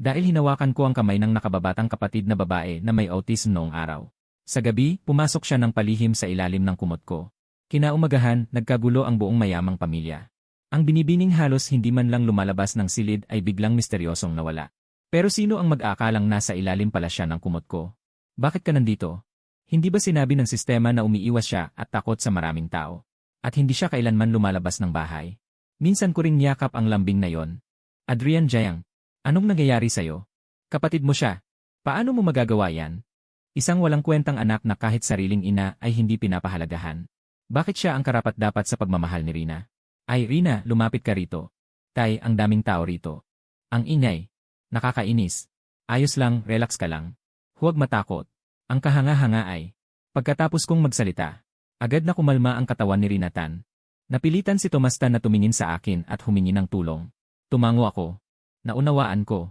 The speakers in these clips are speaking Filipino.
Dahil hinawakan ko ang kamay ng nakababatang kapatid na babae na may autism noong araw. Sa gabi, pumasok siya ng palihim sa ilalim ng kumot ko. Kinaumagahan, nagkagulo ang buong mayamang pamilya. Ang binibining halos hindi man lang lumalabas ng silid ay biglang misteryosong nawala. Pero sino ang mag-aakalang nasa ilalim pala siya ng kumot ko? Bakit ka nandito? Hindi ba sinabi ng sistema na umiiwas siya at takot sa maraming tao? At hindi siya kailanman lumalabas ng bahay? Minsan ko ring niyakap ang lambing na yon. Adrian Jayang, anong nangyayari sa'yo? Kapatid mo siya. Paano mo magagawa yan? Isang walang kwentang anak na kahit sariling ina ay hindi pinapahalagahan. Bakit siya ang karapat-dapat sa pagmamahal ni Rina? Ay Rina, lumapit ka rito. Tay, ang daming tao rito. Ang ingay. Nakakainis. Ayos lang, relax ka lang. Huwag matakot. Ang kahanga-hanga ay. Pagkatapos kong magsalita, agad na kumalma ang katawan ni Rina Tan. Napilitan si Tomas Tan na tumingin sa akin at humingi ng tulong. Tumango ako. Naunawaan ko.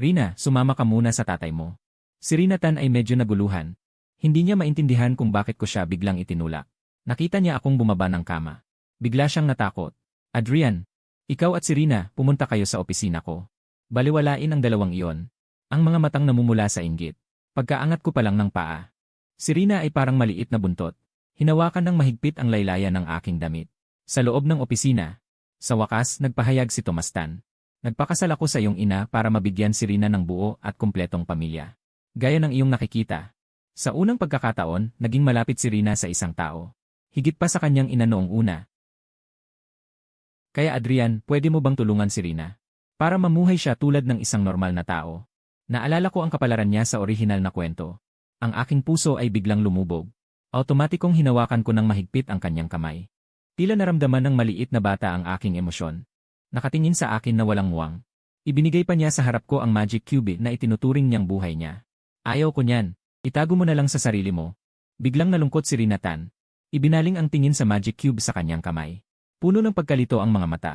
Rina, sumama ka muna sa tatay mo. Si Rina Tan ay medyo naguluhan. Hindi niya maintindihan kung bakit ko siya biglang itinulak. Nakita niya akong bumaba ng kama. Bigla siyang natakot. Adrian, ikaw at si Rina, pumunta kayo sa opisina ko. Baliwalain ang dalawang iyon. Ang mga matang namumula sa inggit. Pagkaangat ko pa lang ng paa. Si Rina ay parang maliit na buntot. Hinawakan ng mahigpit ang laylayan ng aking damit. Sa loob ng opisina. Sa wakas, nagpahayag si Tomas Tan. Nagpakasal ako sa iyong ina para mabigyan si Rina ng buo at kumpletong pamilya. Gaya ng iyong nakikita. Sa unang pagkakataon, naging malapit si Rina sa isang tao. Higit pa sa kanyang ina noong una. Kaya Adrian, pwede mo bang tulungan si Rina? Para mamuhay siya tulad ng isang normal na tao. Naalala ko ang kapalaran niya sa orihinal na kwento. Ang aking puso ay biglang lumubog. Automatikong hinawakan ko ng mahigpit ang kanyang kamay. Tila naramdaman ng maliit na bata ang aking emosyon. Nakatingin sa akin na walang muwang. Ibinigay pa niya sa harap ko ang magic cube na itinuturing niyang buhay niya. Ayaw ko niyan. Itago mo na lang sa sarili mo. Biglang nalungkot si Rina Tan. Ibinaling ang tingin sa magic cube sa kanyang kamay. Puno ng pagkalito ang mga mata.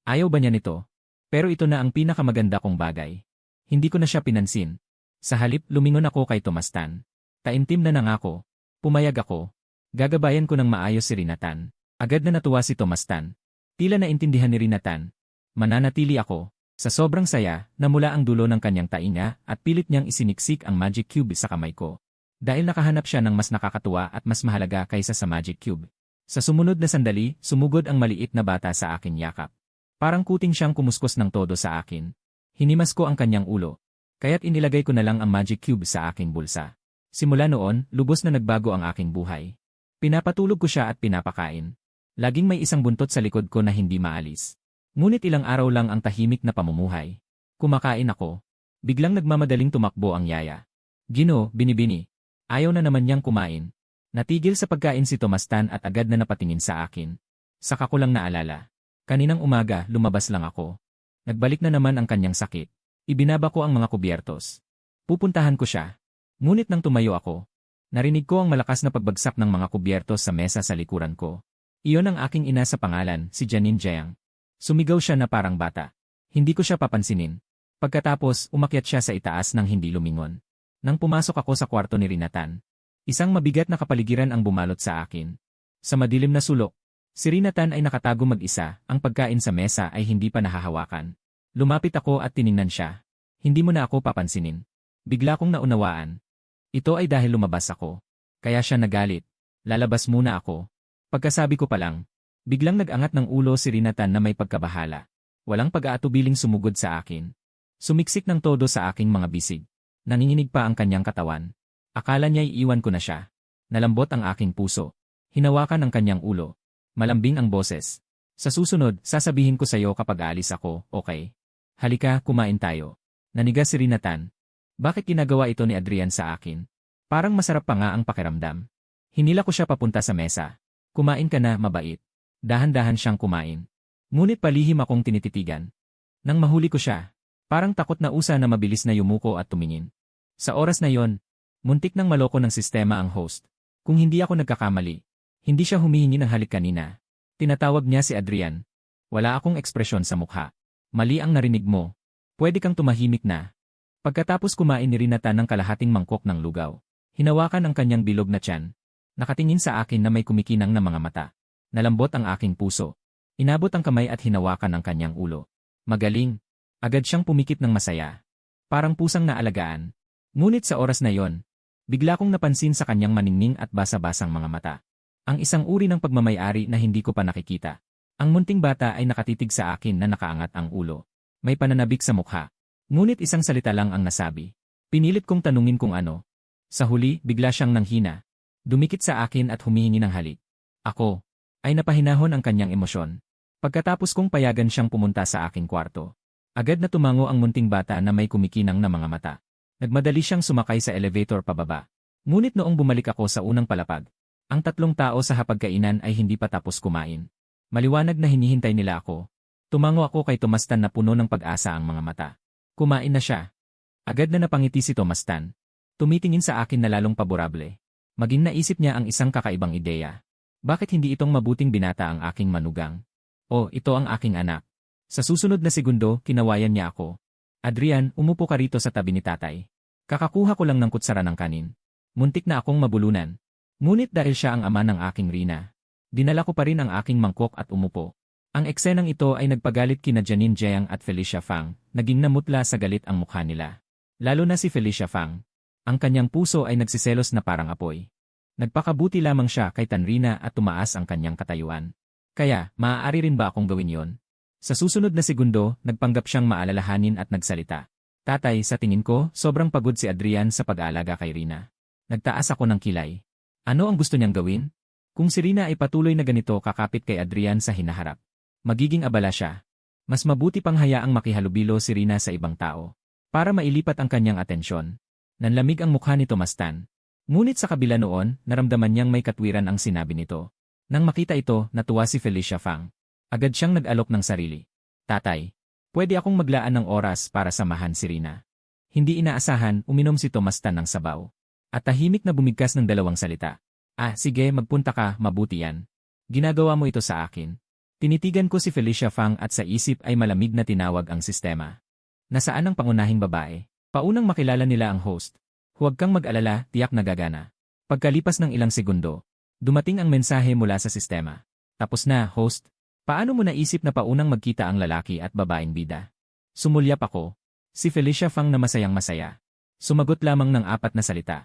Ayaw ba niya nito? Pero ito na ang pinakamaganda kong bagay. Hindi ko na siya pinansin. Sa halip, lumingon ako kay Tomas Tan. Taimtim na nangako. Pumayag ako. Gagabayan ko ng maayos si Rina Tan. Agad na natuwa si Tomas Tan. Tila naintindihan ni Rina Tan. Mananatili ako. Sa sobrang saya, namula ang dulo ng kanyang tainga at pilit niyang isiniksik ang magic cube sa kamay ko. Dahil nakahanap siya ng mas nakakatuwa at mas mahalaga kaysa sa magic cube. Sa sumunod na sandali, sumugod ang maliit na bata sa akin yakap. Parang kuting siyang kumuskos ng todo sa akin. Hinimas ko ang kanyang ulo. Kaya't inilagay ko na lang ang magic cube sa aking bulsa. Simula noon, lubos na nagbago ang aking buhay. Pinapatulog ko siya at pinapakain. Laging may isang buntot sa likod ko na hindi maalis. Ngunit ilang araw lang ang tahimik na pamumuhay. Kumakain ako. Biglang nagmamadaling tumakbo ang yaya. Gino, binibini. Ayaw na naman niyang kumain. Natigil sa pagkain si Tomas Tan at agad na napatingin sa akin. Saka ko lang naalala. Kaninang umaga, lumabas lang ako. Nagbalik na naman ang kanyang sakit. Ibinaba ko ang mga kubyertos. Pupuntahan ko siya. Ngunit nang tumayo ako, narinig ko ang malakas na pagbagsak ng mga kubyertos sa mesa sa likuran ko. Iyon ang aking ina sa pangalan, si Janine Jayang. Sumigaw siya na parang bata. Hindi ko siya papansinin. Pagkatapos, umakyat siya sa itaas nang hindi lumingon. Nang pumasok ako sa kwarto ni Rina Tan, isang mabigat na kapaligiran ang bumalot sa akin. Sa madilim na sulok, si Rina Tan ay nakatago mag-isa, ang pagkain sa mesa ay hindi pa nahahawakan. Lumapit ako at tiningnan siya. Hindi mo na ako papansinin. Bigla kong naunawaan. Ito ay dahil lumabas ako. Kaya siya nagalit. Lalabas muna ako. Pagkasabi ko pa lang, biglang nag-angat ng ulo si Rina Tan na may pagkabahala. Walang pag-aatubiling sumugod sa akin. Sumiksik ng todo sa aking mga bisig. Nanginginig pa ang kanyang katawan. Akala niya iiwan ko na siya. Nalambot ang aking puso. Hinawakan ang kanyang ulo. Malambing ang boses. Sa susunod, sasabihin ko sa iyo kapag aalis ako, okay? Halika, kumain tayo. Nanigas si Rina Tan. Bakit ginagawa ito ni Adrian sa akin? Parang masarap pa nga ang pakiramdam. Hinila ko siya papunta sa mesa. Kumain ka na, mabait. Dahan-dahan siyang kumain. Ngunit palihim akong tinititigan. Nang mahuli ko siya, parang takot na usa na mabilis na yumuko at tumingin. Sa oras na yon, muntik nang maloko ng sistema ang host. Kung hindi ako nagkakamali, hindi siya humihingi ng halik kanina. Tinatawag niya si Adrian. Wala akong ekspresyon sa mukha. Mali ang narinig mo. Pwede kang tumahimik na. Pagkatapos kumain ni Rina Tan ng kalahating mangkok ng lugaw, hinawakan ang kanyang bilog na tiyan. Nakatingin sa akin na may kumikinang na mga mata. Nalambot ang aking puso. Inabot ang kamay at hinawakan ang kanyang ulo. Magaling. Agad siyang pumikit ng masaya. Parang pusang naalagaan. Ngunit sa oras na yon, bigla kong napansin sa kanyang maningning at basa-basang mga mata. Ang isang uri ng pagmamayari na hindi ko pa nakikita. Ang munting bata ay nakatitig sa akin na nakaangat ang ulo. May pananabik sa mukha. Ngunit isang salita lang ang nasabi. Pinilit kong tanungin kung ano. Sa huli, bigla siyang nanghina. Dumikit sa akin at humihingi ng halik. Ako ay napahinahon ang kanyang emosyon. Pagkatapos kong payagan siyang pumunta sa aking kwarto, agad na tumango ang munting bata na may kumikinang na mga mata. Nagmadali siyang sumakay sa elevator pababa. Ngunit noong bumalik ako sa unang palapag, ang tatlong tao sa hapagkainan ay hindi pa tapos kumain. Maliwanag na hinihintay nila ako. Tumango ako kay Tomastan na puno ng pag-asa ang mga mata. Kumain na siya. Agad na napangiti si Tomastan. Tumitingin sa akin na lalong paborable. Maging naisip niya ang isang kakaibang ideya. Bakit hindi itong mabuting binata ang aking manugang? O, ito ang aking anak. Sa susunod na segundo, kinawayan niya ako. Adrian, umupo ka rito sa tabi ni tatay. Kakakuha ko lang ng kutsara ng kanin. Muntik na akong mabulunan. Ngunit dahil siya ang ama ng aking Rina, dinala ko pa rin ang aking mangkok at umupo. Ang eksenang ito ay nagpagalit kina Janine Jiang at Felicia Fang, naging namutla sa galit ang mukha nila. Lalo na si Felicia Fang. Ang kanyang puso ay nagsiselos na parang apoy. Nagpakabuti lamang siya kay Tanrina at tumaas ang kanyang katayuan. Kaya, maaari rin ba akong gawin yon? Sa susunod na segundo, nagpanggap siyang maalalahanin at nagsalita. Tatay, sa tingin ko, sobrang pagod si Adrian sa pag-aalaga kay Rina. Nagtaas ako ng kilay. Ano ang gusto niyang gawin? Kung si Rina ay patuloy na ganito kakapit kay Adrian sa hinaharap, magiging abala siya. Mas mabuti pang hayaang makihalubilo si Rina sa ibang tao para mailipat ang kanyang atensyon. Nanlamig ang mukha ni Tomastan. Ngunit sa kabila noon, naramdaman niyang may katwiran ang sinabi nito. Nang makita ito, natuwa si Felicia Fang. Agad siyang nag-alok ng sarili. Tatay, pwede akong maglaan ng oras para samahan si Rina. Hindi inaasahan, uminom si Tomastan ng sabaw. At tahimik na bumigkas ng dalawang salita. Sige, magpunta ka, mabuti yan. Ginagawa mo ito sa akin. Tinitigan ko si Felicia Fang at sa isip ay malamig na tinawag ang sistema. Nasaan ang pangunahing babae? Paunang makilala nila ang host. Huwag kang mag-alala, tiyak na gagana. Pagkalipas ng ilang segundo, dumating ang mensahe mula sa sistema. Tapos na, host. Paano mo naisip na paunang magkita ang lalaki at babaeng bida? Sumulyap ako. Si Felicia Fang na masayang-masaya. Sumagot lamang ng 4 na salita.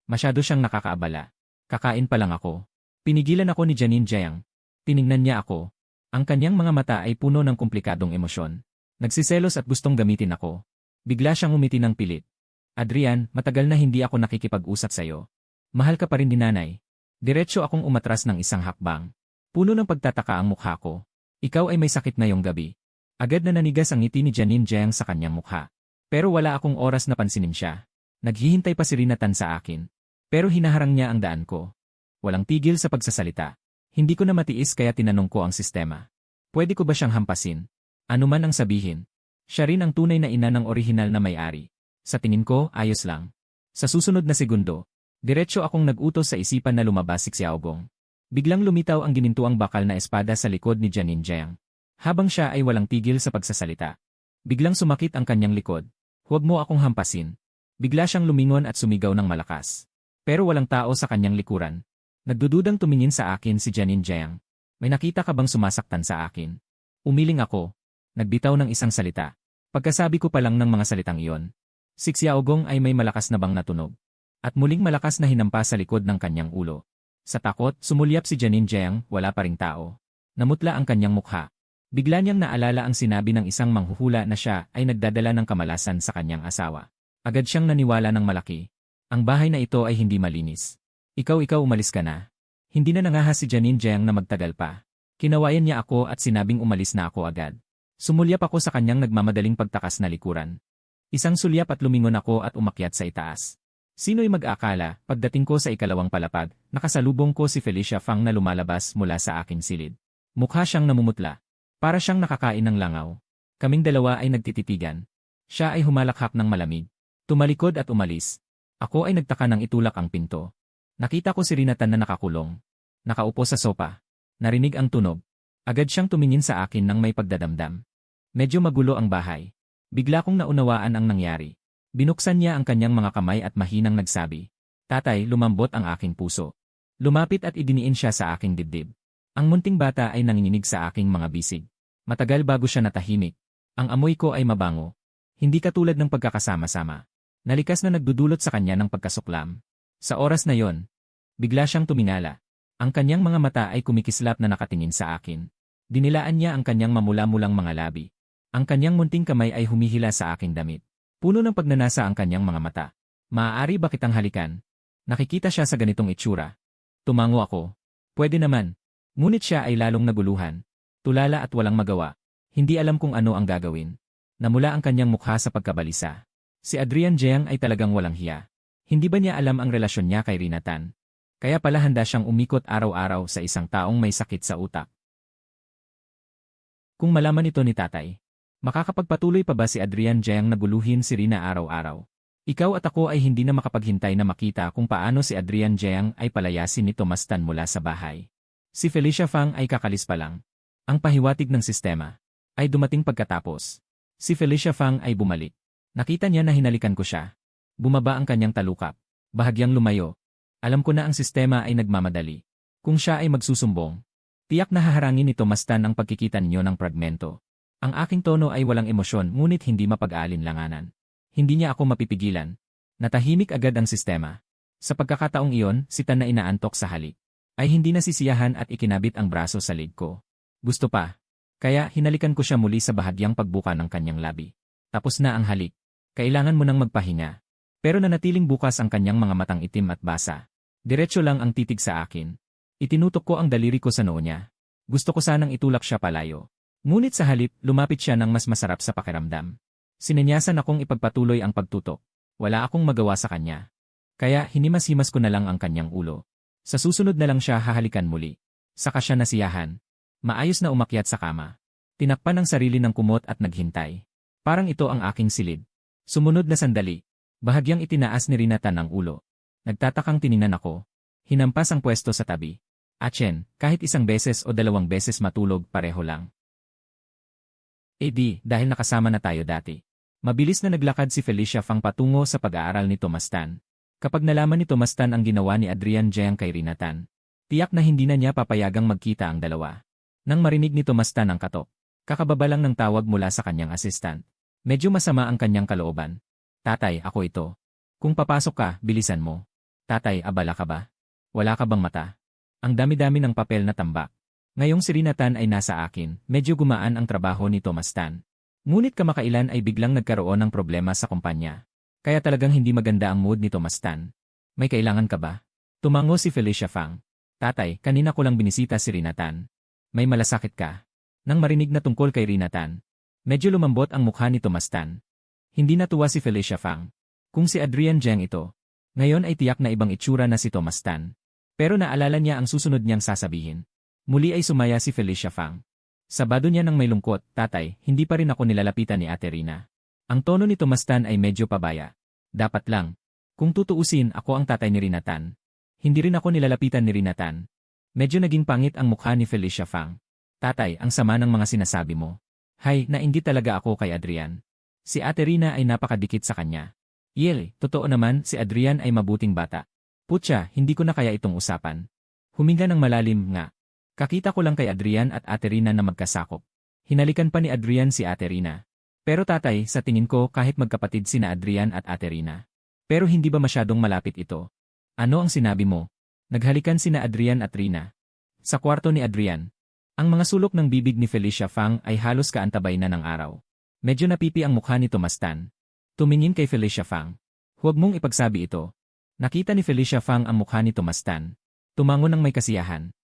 Masyado siyang nakakaabala. Kakain pa lang ako. Pinigilan ako ni Janine Jiang. Tiningnan niya ako. Ang kanyang mga mata ay puno ng komplikadong emosyon. Nagsiselos at gustong gamitin ako. Bigla siyang umiti ng pilit. Adrian, matagal na hindi ako nakikipag-usap sa'yo. Mahal ka pa rin ni nanay. Diretso akong umatras ng isang hakbang. Puno ng pagtataka ang mukha ko. Ikaw ay may sakit ngayong gabi. Agad na nanigas ang ngiti ni Janine Jiang sa kanyang mukha. Pero wala akong oras na pansinin siya. Naghihintay pa si Rinatan sa akin. Pero hinaharang niya ang daan ko. Walang tigil sa pagsasalita. Hindi ko na matiis kaya tinanong ko ang sistema. Pwede ko ba siyang hampasin? Ano man ang sabihin. Siya rin ang tunay na ina ng orihinal na may-ari. Sa tingin ko, ayos lang. Sa susunod na segundo, diretso akong nag-utos sa isipan na lumabas si Xiaogong. Biglang lumitaw ang ginintuang bakal na espada sa likod ni Janine Jiang. Habang siya ay walang tigil sa pagsasalita. Biglang sumakit ang kanyang likod. Huwag mo akong hampasin. Bigla siyang lumingon at sumigaw ng malakas. Pero walang tao sa kanyang likuran. Nagdududang tumingin sa akin si Janine Jiang. May nakita ka bang sumasaktan sa akin? Umiling ako. Nagbitaw ng isang salita. Pagkasabi ko pa lang ng mga salitang iyon, si Xiaogong ay may malakas na bang natunog. At muling malakas na hinampa sa likod ng kanyang ulo. Sa takot, sumulyap si Janine Jiang, wala pa ring tao. Namutla ang kanyang mukha. Bigla niyang naalala ang sinabi ng isang manghuhula na siya ay nagdadala ng kamalasan sa kanyang asawa. Agad siyang naniwala ng malaki. Ang bahay na ito ay hindi malinis. Ikaw umalis ka na. Hindi na nangahas si Janine Jiang na magtagal pa. Kinawayan niya ako at sinabing umalis na ako agad. Sumulyap ako sa kanyang nagmamadaling pagtakas na likuran. Isang sulyap at lumingon ako at umakyat sa itaas. Sino'y mag-akala, pagdating ko sa ikalawang palapag, nakasalubong ko si Felicia Fang na lumalabas mula sa aking silid. Mukha siyang namumutla. Para siyang nakakain ng langaw. Kaming dalawa ay nagtititigan. Siya ay humalakhak ng malamig. Tumalikod at umalis. Ako ay nagtaka nang itulak ang pinto. Nakita ko si Rinatan na nakakulong. Nakaupo sa sopa. Narinig ang tunog. Agad siyang tumingin sa akin nang may pagdadamdam. Medyo magulo ang bahay. Bigla kong naunawaan ang nangyari. Binuksan niya ang kanyang mga kamay at mahinang nagsabi, "Tatay, lumambot ang aking puso." Lumapit at idiniin siya sa aking dibdib. Ang munting bata ay nanginginig sa aking mga bisig. Matagal bago siya natahimik. Ang amoy ko ay mabango. Hindi katulad ng pagkakasama-sama. Nalikas na nagdudulot sa kanya ng pagkasuklam. Sa oras na yon, bigla siyang tumingala. Ang kanyang mga mata ay kumikislap na nakatingin sa akin. Dinilaan niya ang kanyang mamula-mulang mga labi. Ang kanyang munting kamay ay humihila sa aking damit. Puno ng pagnanasa ang kanyang mga mata. Maaari ba kitang halikan? Nakikita siya sa ganitong itsura. Tumango ako. Pwede naman. Ngunit siya ay lalong naguluhan. Tulala at walang magawa. Hindi alam kung ano ang gagawin. Namula ang kanyang mukha sa pagkabalisa. Si Adrian Jeang ay talagang walang hiya. Hindi ba niya alam ang relasyon niya kay Rinatan? Kaya pala handa siyang umikot araw-araw sa isang taong may sakit sa utak. Kung malaman ito ni tatay, makakapagpatuloy pa ba si Adrian Jeang na guluhin si Rina araw-araw? Ikaw at ako ay hindi na makapaghintay na makita kung paano si Adrian Jeang ay palayasin ni Tomas Tan mula sa bahay. Si Felicia Fang ay kakalis pa lang. Ang pahiwatig ng sistema ay dumating pagkatapos. Si Felicia Fang ay bumalik. Nakita niya na hinalikan ko siya. Bumaba ang kanyang talukap. Bahagyang lumayo. Alam ko na ang sistema ay nagmamadali. Kung siya ay magsusumbong, tiyak na haharangin ni Tomas Tan ang pagkikita ninyo ng fragmento. Ang aking tono ay walang emosyon ngunit hindi mapag-aalinlanganan. Hindi niya ako mapipigilan. Natahimik agad ang sistema. Sa pagkakataong iyon, si Tan na inaantok sa halik, ay hindi nasisiyahan at ikinabit ang braso sa leg ko. Gusto pa. Kaya hinalikan ko siya muli sa bahagyang pagbuka ng kanyang labi. Tapos na ang halik. Kailangan mo nang magpahinga. Pero nanatiling bukas ang kanyang mga matang itim at basa. Diretso lang ang titig sa akin. Itinutok ko ang daliri ko sa noo niya. Gusto ko sanang itulak siya palayo. Ngunit sa halip, lumapit siya ng mas masarap sa pakiramdam. Sinenyasan akong ipagpatuloy ang pagtutok. Wala akong magawa sa kanya. Kaya hinimas-himas ko na lang ang kanyang ulo. Sa susunod na lang siya hahalikan muli. Saka siya nasiyahan. Maayos na umakyat sa kama. Tinakpan ang sarili ng kumot at naghintay. Parang ito ang aking silid. Sumunod na sandali. Bahagyang itinaas ni Rinatan ang ulo. Nagtatakang tininan ako. Hinampas ang pwesto sa tabi. Atchen, kahit isang beses o dalawang beses matulog, pareho lang. Dahil nakasama na tayo dati. Mabilis na naglakad si Felicia Fang patungo sa pag-aaral ni Tomas Tan. Kapag nalaman ni Tomas Tan ang ginawa ni Adrian Jeang kay Rinatan, tiyak na hindi na niya papayagang magkita ang dalawa. Nang marinig ni Tomas Tan ang katok, kakababa lang ng tawag mula sa kanyang assistant. Medyo masama ang kanyang kalooban. Tatay, ako ito. Kung papasok ka, bilisan mo. Tatay, abala ka ba? Wala ka bang mata? Ang dami-dami ng papel na tambak. Ngayong si Rinatan ay nasa akin, medyo gumaan ang trabaho ni Tomas Tan. Ngunit kamakailan ay biglang nagkaroon ng problema sa kumpanya. Kaya talagang hindi maganda ang mood ni Tomas Tan. May kailangan ka ba? Tumango si Felicia Fang. Tatay, kanina ko lang binisita si Rinatan. May malasakit ka? Nang marinig na tungkol kay Rinatan, medyo lumambot ang mukha ni Tomas Tan. Hindi natuwa si Felicia Fang. Kung si Adrian Jeang ito, ngayon ay tiyak na ibang itsura na si Tomas Tan. Pero naalala niya ang susunod niyang sasabihin. Muli ay sumaya si Felicia Fang. Sabado niya ng may lungkot, tatay, hindi pa rin ako nilalapitan ni Ate Rina. Ang tono ni Tomas Tan ay medyo pabaya. Dapat lang. Kung tutuusin, ako ang tatay ni Rinatan. Hindi rin ako nilalapitan ni Rinatan. Medyo naging pangit ang mukha ni Felicia Fang. Tatay, ang sama ng mga sinasabi mo. Hay, nainggit talaga ako kay Adrian. Si Ate Rina ay napakadikit sa kanya. Totoo naman, si Adrian ay mabuting bata. Putya, hindi ko na kaya itong usapan. Huminga ng malalim nga. Kakita ko lang kay Adrian at Ate Rina na magkasakop. Hinalikan pa ni Adrian si Ate Rina. Pero tatay, sa tingin ko kahit magkapatid sina Adrian at Ate Rina. Pero hindi ba masyadong malapit ito? Ano ang sinabi mo? Naghalikan sina Adrian at Rina. Sa kwarto ni Adrian. Ang mga sulok ng bibig ni Felicia Fang ay halos kaantabay na ng araw. Medyo napipi ang mukha ni Tomas Tan. Tumingin kay Felicia Fang. Huwag mong ipagsabi ito. Nakita ni Felicia Fang ang mukha ni Tomas Tan. Tumango ng may kasiyahan.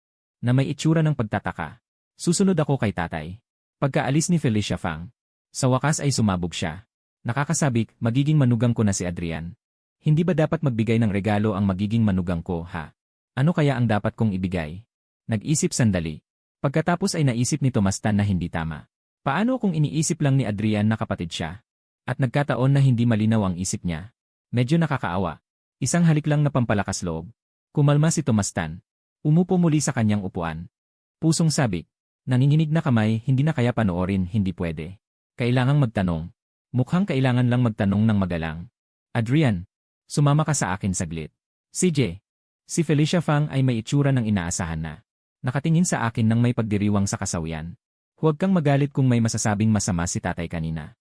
Na may itsura ng pagtataka. Susunod ako kay tatay. Pagkaalis ni Felicia Fang. Sa wakas ay sumabog siya. Nakakasabik, magiging manugang ko na si Adrian. Hindi ba dapat magbigay ng regalo ang magiging manugang ko, ha? Ano kaya ang dapat kong ibigay? Nag-isip sandali. Pagkatapos ay naisip ni Tomas Tan na hindi tama. Paano kung iniisip lang ni Adrian na kapatid siya? At nagkataon na hindi malinaw ang isip niya. Medyo nakakaawa. Isang halik lang na pampalakas loob. Kumalma si Tomas Tan. Umupo muli sa kanyang upuan. Pusong sabik. Nanginginig na kamay, hindi na kaya panoorin, hindi pwede. Kailangang magtanong. Mukhang kailangan lang magtanong ng magalang. Adrian, sumama ka sa akin saglit. CJ. Si Felicia Fang ay may itsura ng inaasahan na. Nakatingin sa akin ng may pagdiriwang sa kasawian. Huwag kang magalit kung may masasabing masama si tatay kanina.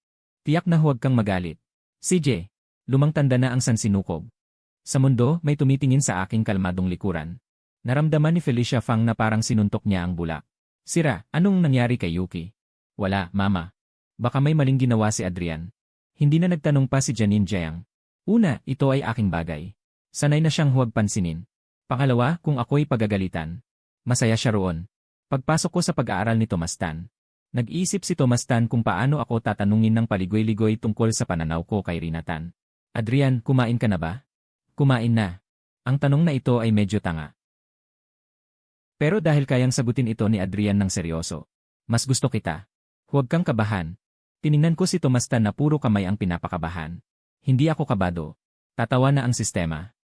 Tiyak na huwag kang magalit. CJ, lumang tanda na ang sansinukob. Sa mundo, may tumitingin sa aking kalmadong likuran. Naramdaman ni Felicia Fang na parang sinuntok niya ang bulak. Sira, anong nangyari kay Yuki? Wala, mama. Baka may maling ginawa si Adrian. Hindi na nagtanong pa si Janine Jiang. Una, ito ay aking bagay. Sanay na siyang huwag pansinin. Pangalawa, kung ako'y pagagalitan. Masaya siya roon. Pagpasok ko sa pag-aaral ni Tomas Tan, nag-iisip si Tomas Tan kung paano ako tatanungin ng paligoy-ligoy tungkol sa pananaw ko kay Rina Tan. Adrian, kumain ka na ba? Kumain na. Ang tanong na ito ay medyo tanga. Pero dahil kayang sagutin ito ni Adrian ng seryoso, mas gusto kita. Huwag kang kabahan. Tiningnan ko si Tomas Tan na puro kamay ang pinapakabahan. Hindi ako kabado. Tatawa na ang sistema.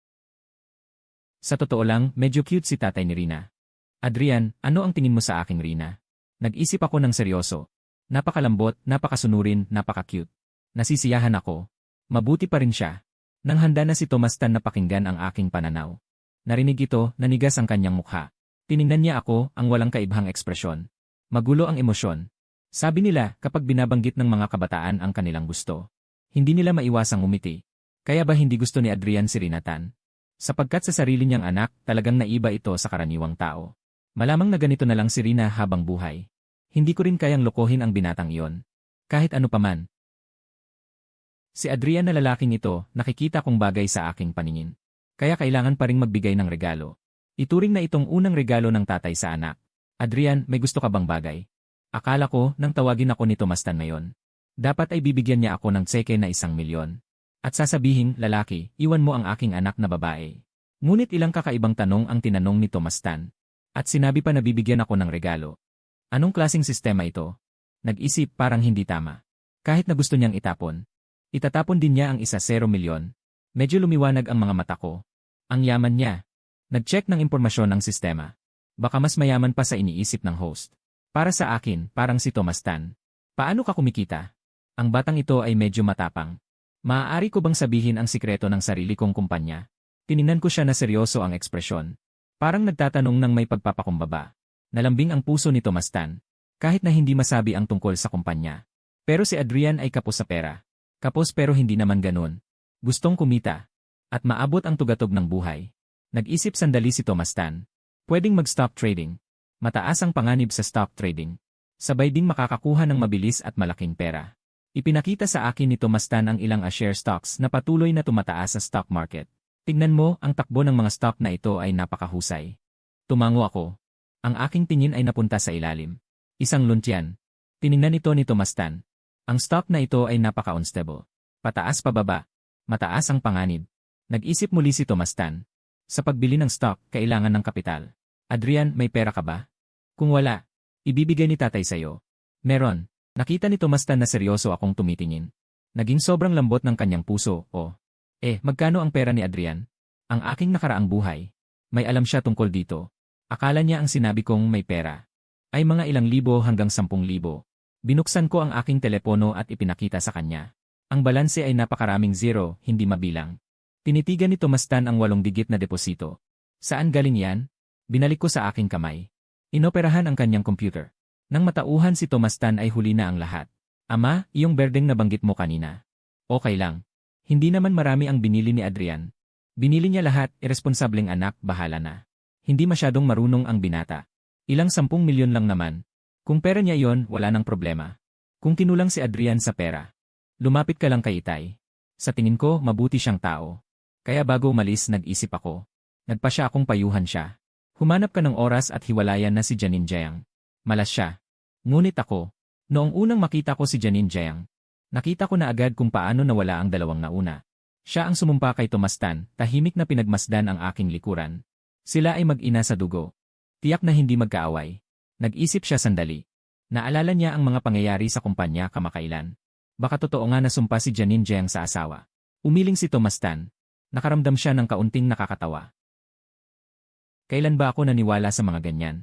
Sa totoo lang, medyo cute si tatay ni Rina. Adrian, ano ang tingin mo sa aking Rina? Nag-isip ako ng seryoso. Napakalambot, napakasunurin, napaka-cute. Nasisiyahan ako. Mabuti pa rin siya. Nang handa na si Tomas Tan na pakinggan ang aking pananaw. Narinig ito, nanigas ang kanyang mukha. Tiningnan niya ako, ang walang kaibhang ekspresyon. Magulo ang emosyon. Sabi nila, kapag binabanggit ng mga kabataan ang kanilang gusto, hindi nila maiwasang umiti. Kaya ba hindi gusto ni Adrian si Rina Tan? Sapagkat sa sarili niyang anak, talagang naiba ito sa karaniwang tao. Malamang na ganito na lang si Rina habang buhay. Hindi ko rin kayang lokohin ang binatang iyon. Kahit ano paman. Si Adrian na lalaking ito, nakikita kong bagay sa aking paningin. Kaya kailangan pa ring magbigay ng regalo. Ituring na itong unang regalo ng tatay sa anak. Adrian, may gusto ka bang bagay? Akala ko, nang tawagin ako ni Tomas Tan ngayon, dapat ay bibigyan niya ako ng tseke na 1,000,000. At sasabihing, lalaki, iwan mo ang aking anak na babae. Ngunit ilang kakaibang tanong ang tinanong ni Tomas Tan. At sinabi pa na bibigyan ako ng regalo. Anong klaseng sistema ito? Nag-isip parang hindi tama. Kahit na gusto niyang itapon. Itatapon din niya ang 1,000,000. Medyo lumiwanag ang mga mata ko. Ang yaman niya. Nag-check ng impormasyon ng sistema. Baka mas mayaman pa sa iniisip ng host. Para sa akin, parang si Tomas Tan. Paano ka kumikita? Ang batang ito ay medyo matapang. Maaari ko bang sabihin ang sikreto ng sarili kong kumpanya? Tiningnan ko siya na seryoso ang ekspresyon. Parang nagtatanong ng may pagpapakumbaba. Nalambing ang puso ni Tomas Tan. Kahit na hindi masabi ang tungkol sa kumpanya. Pero si Adrian ay kapos sa pera. Kapos pero hindi naman ganun. Gustong kumita. At maabot ang tugatog ng buhay. Nag-isip sandali si Tomas Tan. Pwedeng mag-stock trading. Mataas ang panganib sa stock trading. Sabay ding makakakuha ng mabilis at malaking pera. Ipinakita sa akin ni Tomas Tan ang ilang share stocks na patuloy na tumataas sa stock market. Tignan mo, ang takbo ng mga stock na ito ay napakahusay. Tumango ako. Ang aking tingin ay napunta sa ilalim. Isang luntyan. Tiningnan ito ni Tomas Tan. Ang stock na ito ay napaka-unstable. Pataas pababa. Mataas ang panganib. Nag-isip muli si Tomas Tan. Sa pagbili ng stock, kailangan ng kapital. Adrian, may pera ka ba? Kung wala, ibibigay ni tatay sa'yo. Meron. Nakita ni Tomas Tan na seryoso akong tumitingin. Naging sobrang lambot ng kanyang puso, magkano ang pera ni Adrian? Ang aking nakaraang buhay. May alam siya tungkol dito. Akala niya ang sinabi kong may pera ay mga ilang libo hanggang 10,000. Binuksan ko ang aking telepono at ipinakita sa kanya. Ang balanse ay napakaraming zero, hindi mabilang. Tinitigan ni Tomas Tan ang 8 digit na deposito. Saan galing yan? Binalik ko sa aking kamay. Inoperahan ang kanyang computer. Nang matauhan si Tomas Tan ay huli na ang lahat. Ama, iyong berdeng nabanggit mo kanina. Okay lang. Hindi naman marami ang binili ni Adrian. Binili niya lahat, irresponsableng anak, bahala na. Hindi masyadong marunong ang binata. Ilang 10,000,000 lang naman. Kung pera niya yon, wala nang problema. Kung kinulang si Adrian sa pera, lumapit ka lang kay Itay. Sa tingin ko, mabuti siyang tao. Kaya bago umalis, nag-isip ako. Nagpa siya akong payuhan siya. Humanap ka ng oras at hiwalayan na si Janine Jiang. Malas siya. Ngunit ako, noong unang makita ko si Janine Jiang, nakita ko na agad kung paano nawala ang dalawang nauna. Siya ang sumumpa kay Tomas Tan, tahimik na pinagmasdan ang aking likuran. Sila ay mag-ina sa dugo. Tiyak na hindi magkaaway. Nag-isip siya sandali. Naalala niya ang mga pangyayari sa kumpanya kamakailan. Baka totoo nga na sumpa si Janine Jiang sa asawa. Umiling si Tomas Tan. Nakaramdam siya ng kaunting nakakatawa. Kailan ba ako naniwala sa mga ganyan?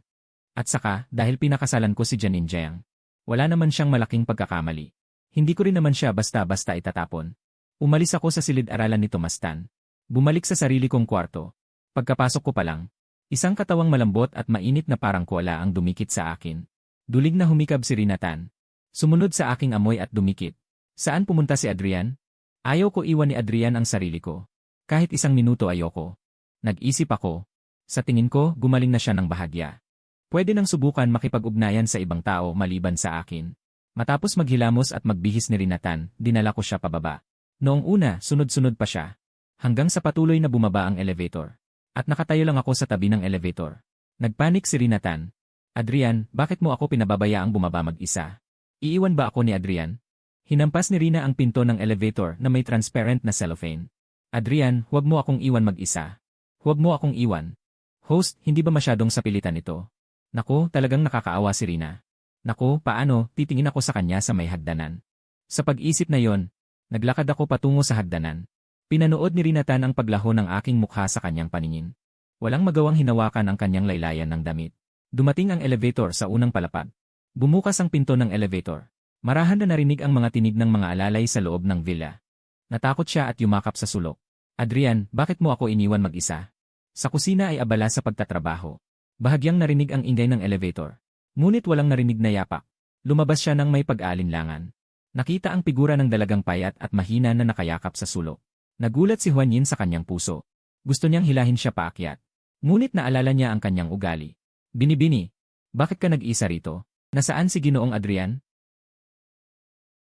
At saka, dahil pinakasalan ko si Janine Jiang, wala naman siyang malaking pagkakamali. Hindi ko rin naman siya basta-basta itatapon. Umalis ako sa silid-aralan ni Tomas Tan. Bumalik sa sarili kong kwarto. Pagkapasok ko pa lang, isang katawang malambot at mainit na parang kuwala ang dumikit sa akin. Dulig na humikab si Rina Tan. Sumunod sa aking amoy at dumikit. Saan pumunta si Adrian? Ayaw ko iwan ni Adrian ang sarili ko. Kahit isang minuto ayoko. Nag-isip ako. Sa tingin ko, gumaling na siya ng bahagya. Pwede nang subukan makipag-ugnayan sa ibang tao maliban sa akin. Matapos maghilamos at magbihis ni Rinatan, dinala ko siya pababa. Noong una, sunod-sunod pa siya. Hanggang sa patuloy na bumaba ang elevator. At nakatayo lang ako sa tabi ng elevator. Nagpanik si Rinatan. Adrian, bakit mo ako pinababayaang bumaba mag-isa? Iiwan ba ako ni Adrian? Hinampas ni Rina ang pinto ng elevator na may transparent na cellophane. Adrian, huwag mo akong iwan mag-isa. Huwag mo akong iwan. Host, hindi ba masyadong sapilitan ito? Naku, talagang nakakaawa si Rina. Naku, paano, titingin ako sa kanya sa may hagdanan. Sa pag-isip na yon, naglakad ako patungo sa hagdanan. Pinanood ni Rinatan ang paglaho ng aking mukha sa kanyang paningin. Walang magawang hinawakan ang kanyang laylayan ng damit. Dumating ang elevator sa unang palapag. Bumukas ang pinto ng elevator. Marahan na narinig ang mga tinig ng mga alalay sa loob ng villa. Natakot siya at yumakap sa sulok. Adrian, bakit mo ako iniwan mag-isa? Sa kusina ay abala sa pagtatrabaho. Bahagyang narinig ang ingay ng elevator. Ngunit walang narinig na yapak. Lumabas siya ng may pag-aalinlangan. Nakita ang figura ng dalagang payat at mahina na nakayakap sa sulok. Nagulat si Juan Yin sa kanyang puso. Gusto niyang hilahin siya paakyat. Ngunit naalala niya ang kanyang ugali. Binibini, bakit ka nag-isa rito? Nasaan si Ginoong Adrian?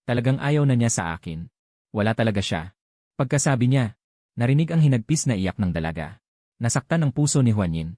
Talagang ayaw na niya sa akin. Wala talaga siya. Pagkasabi niya, narinig ang hinagpis na iyak ng dalaga. Nasaktan ang puso ni Juan Yin.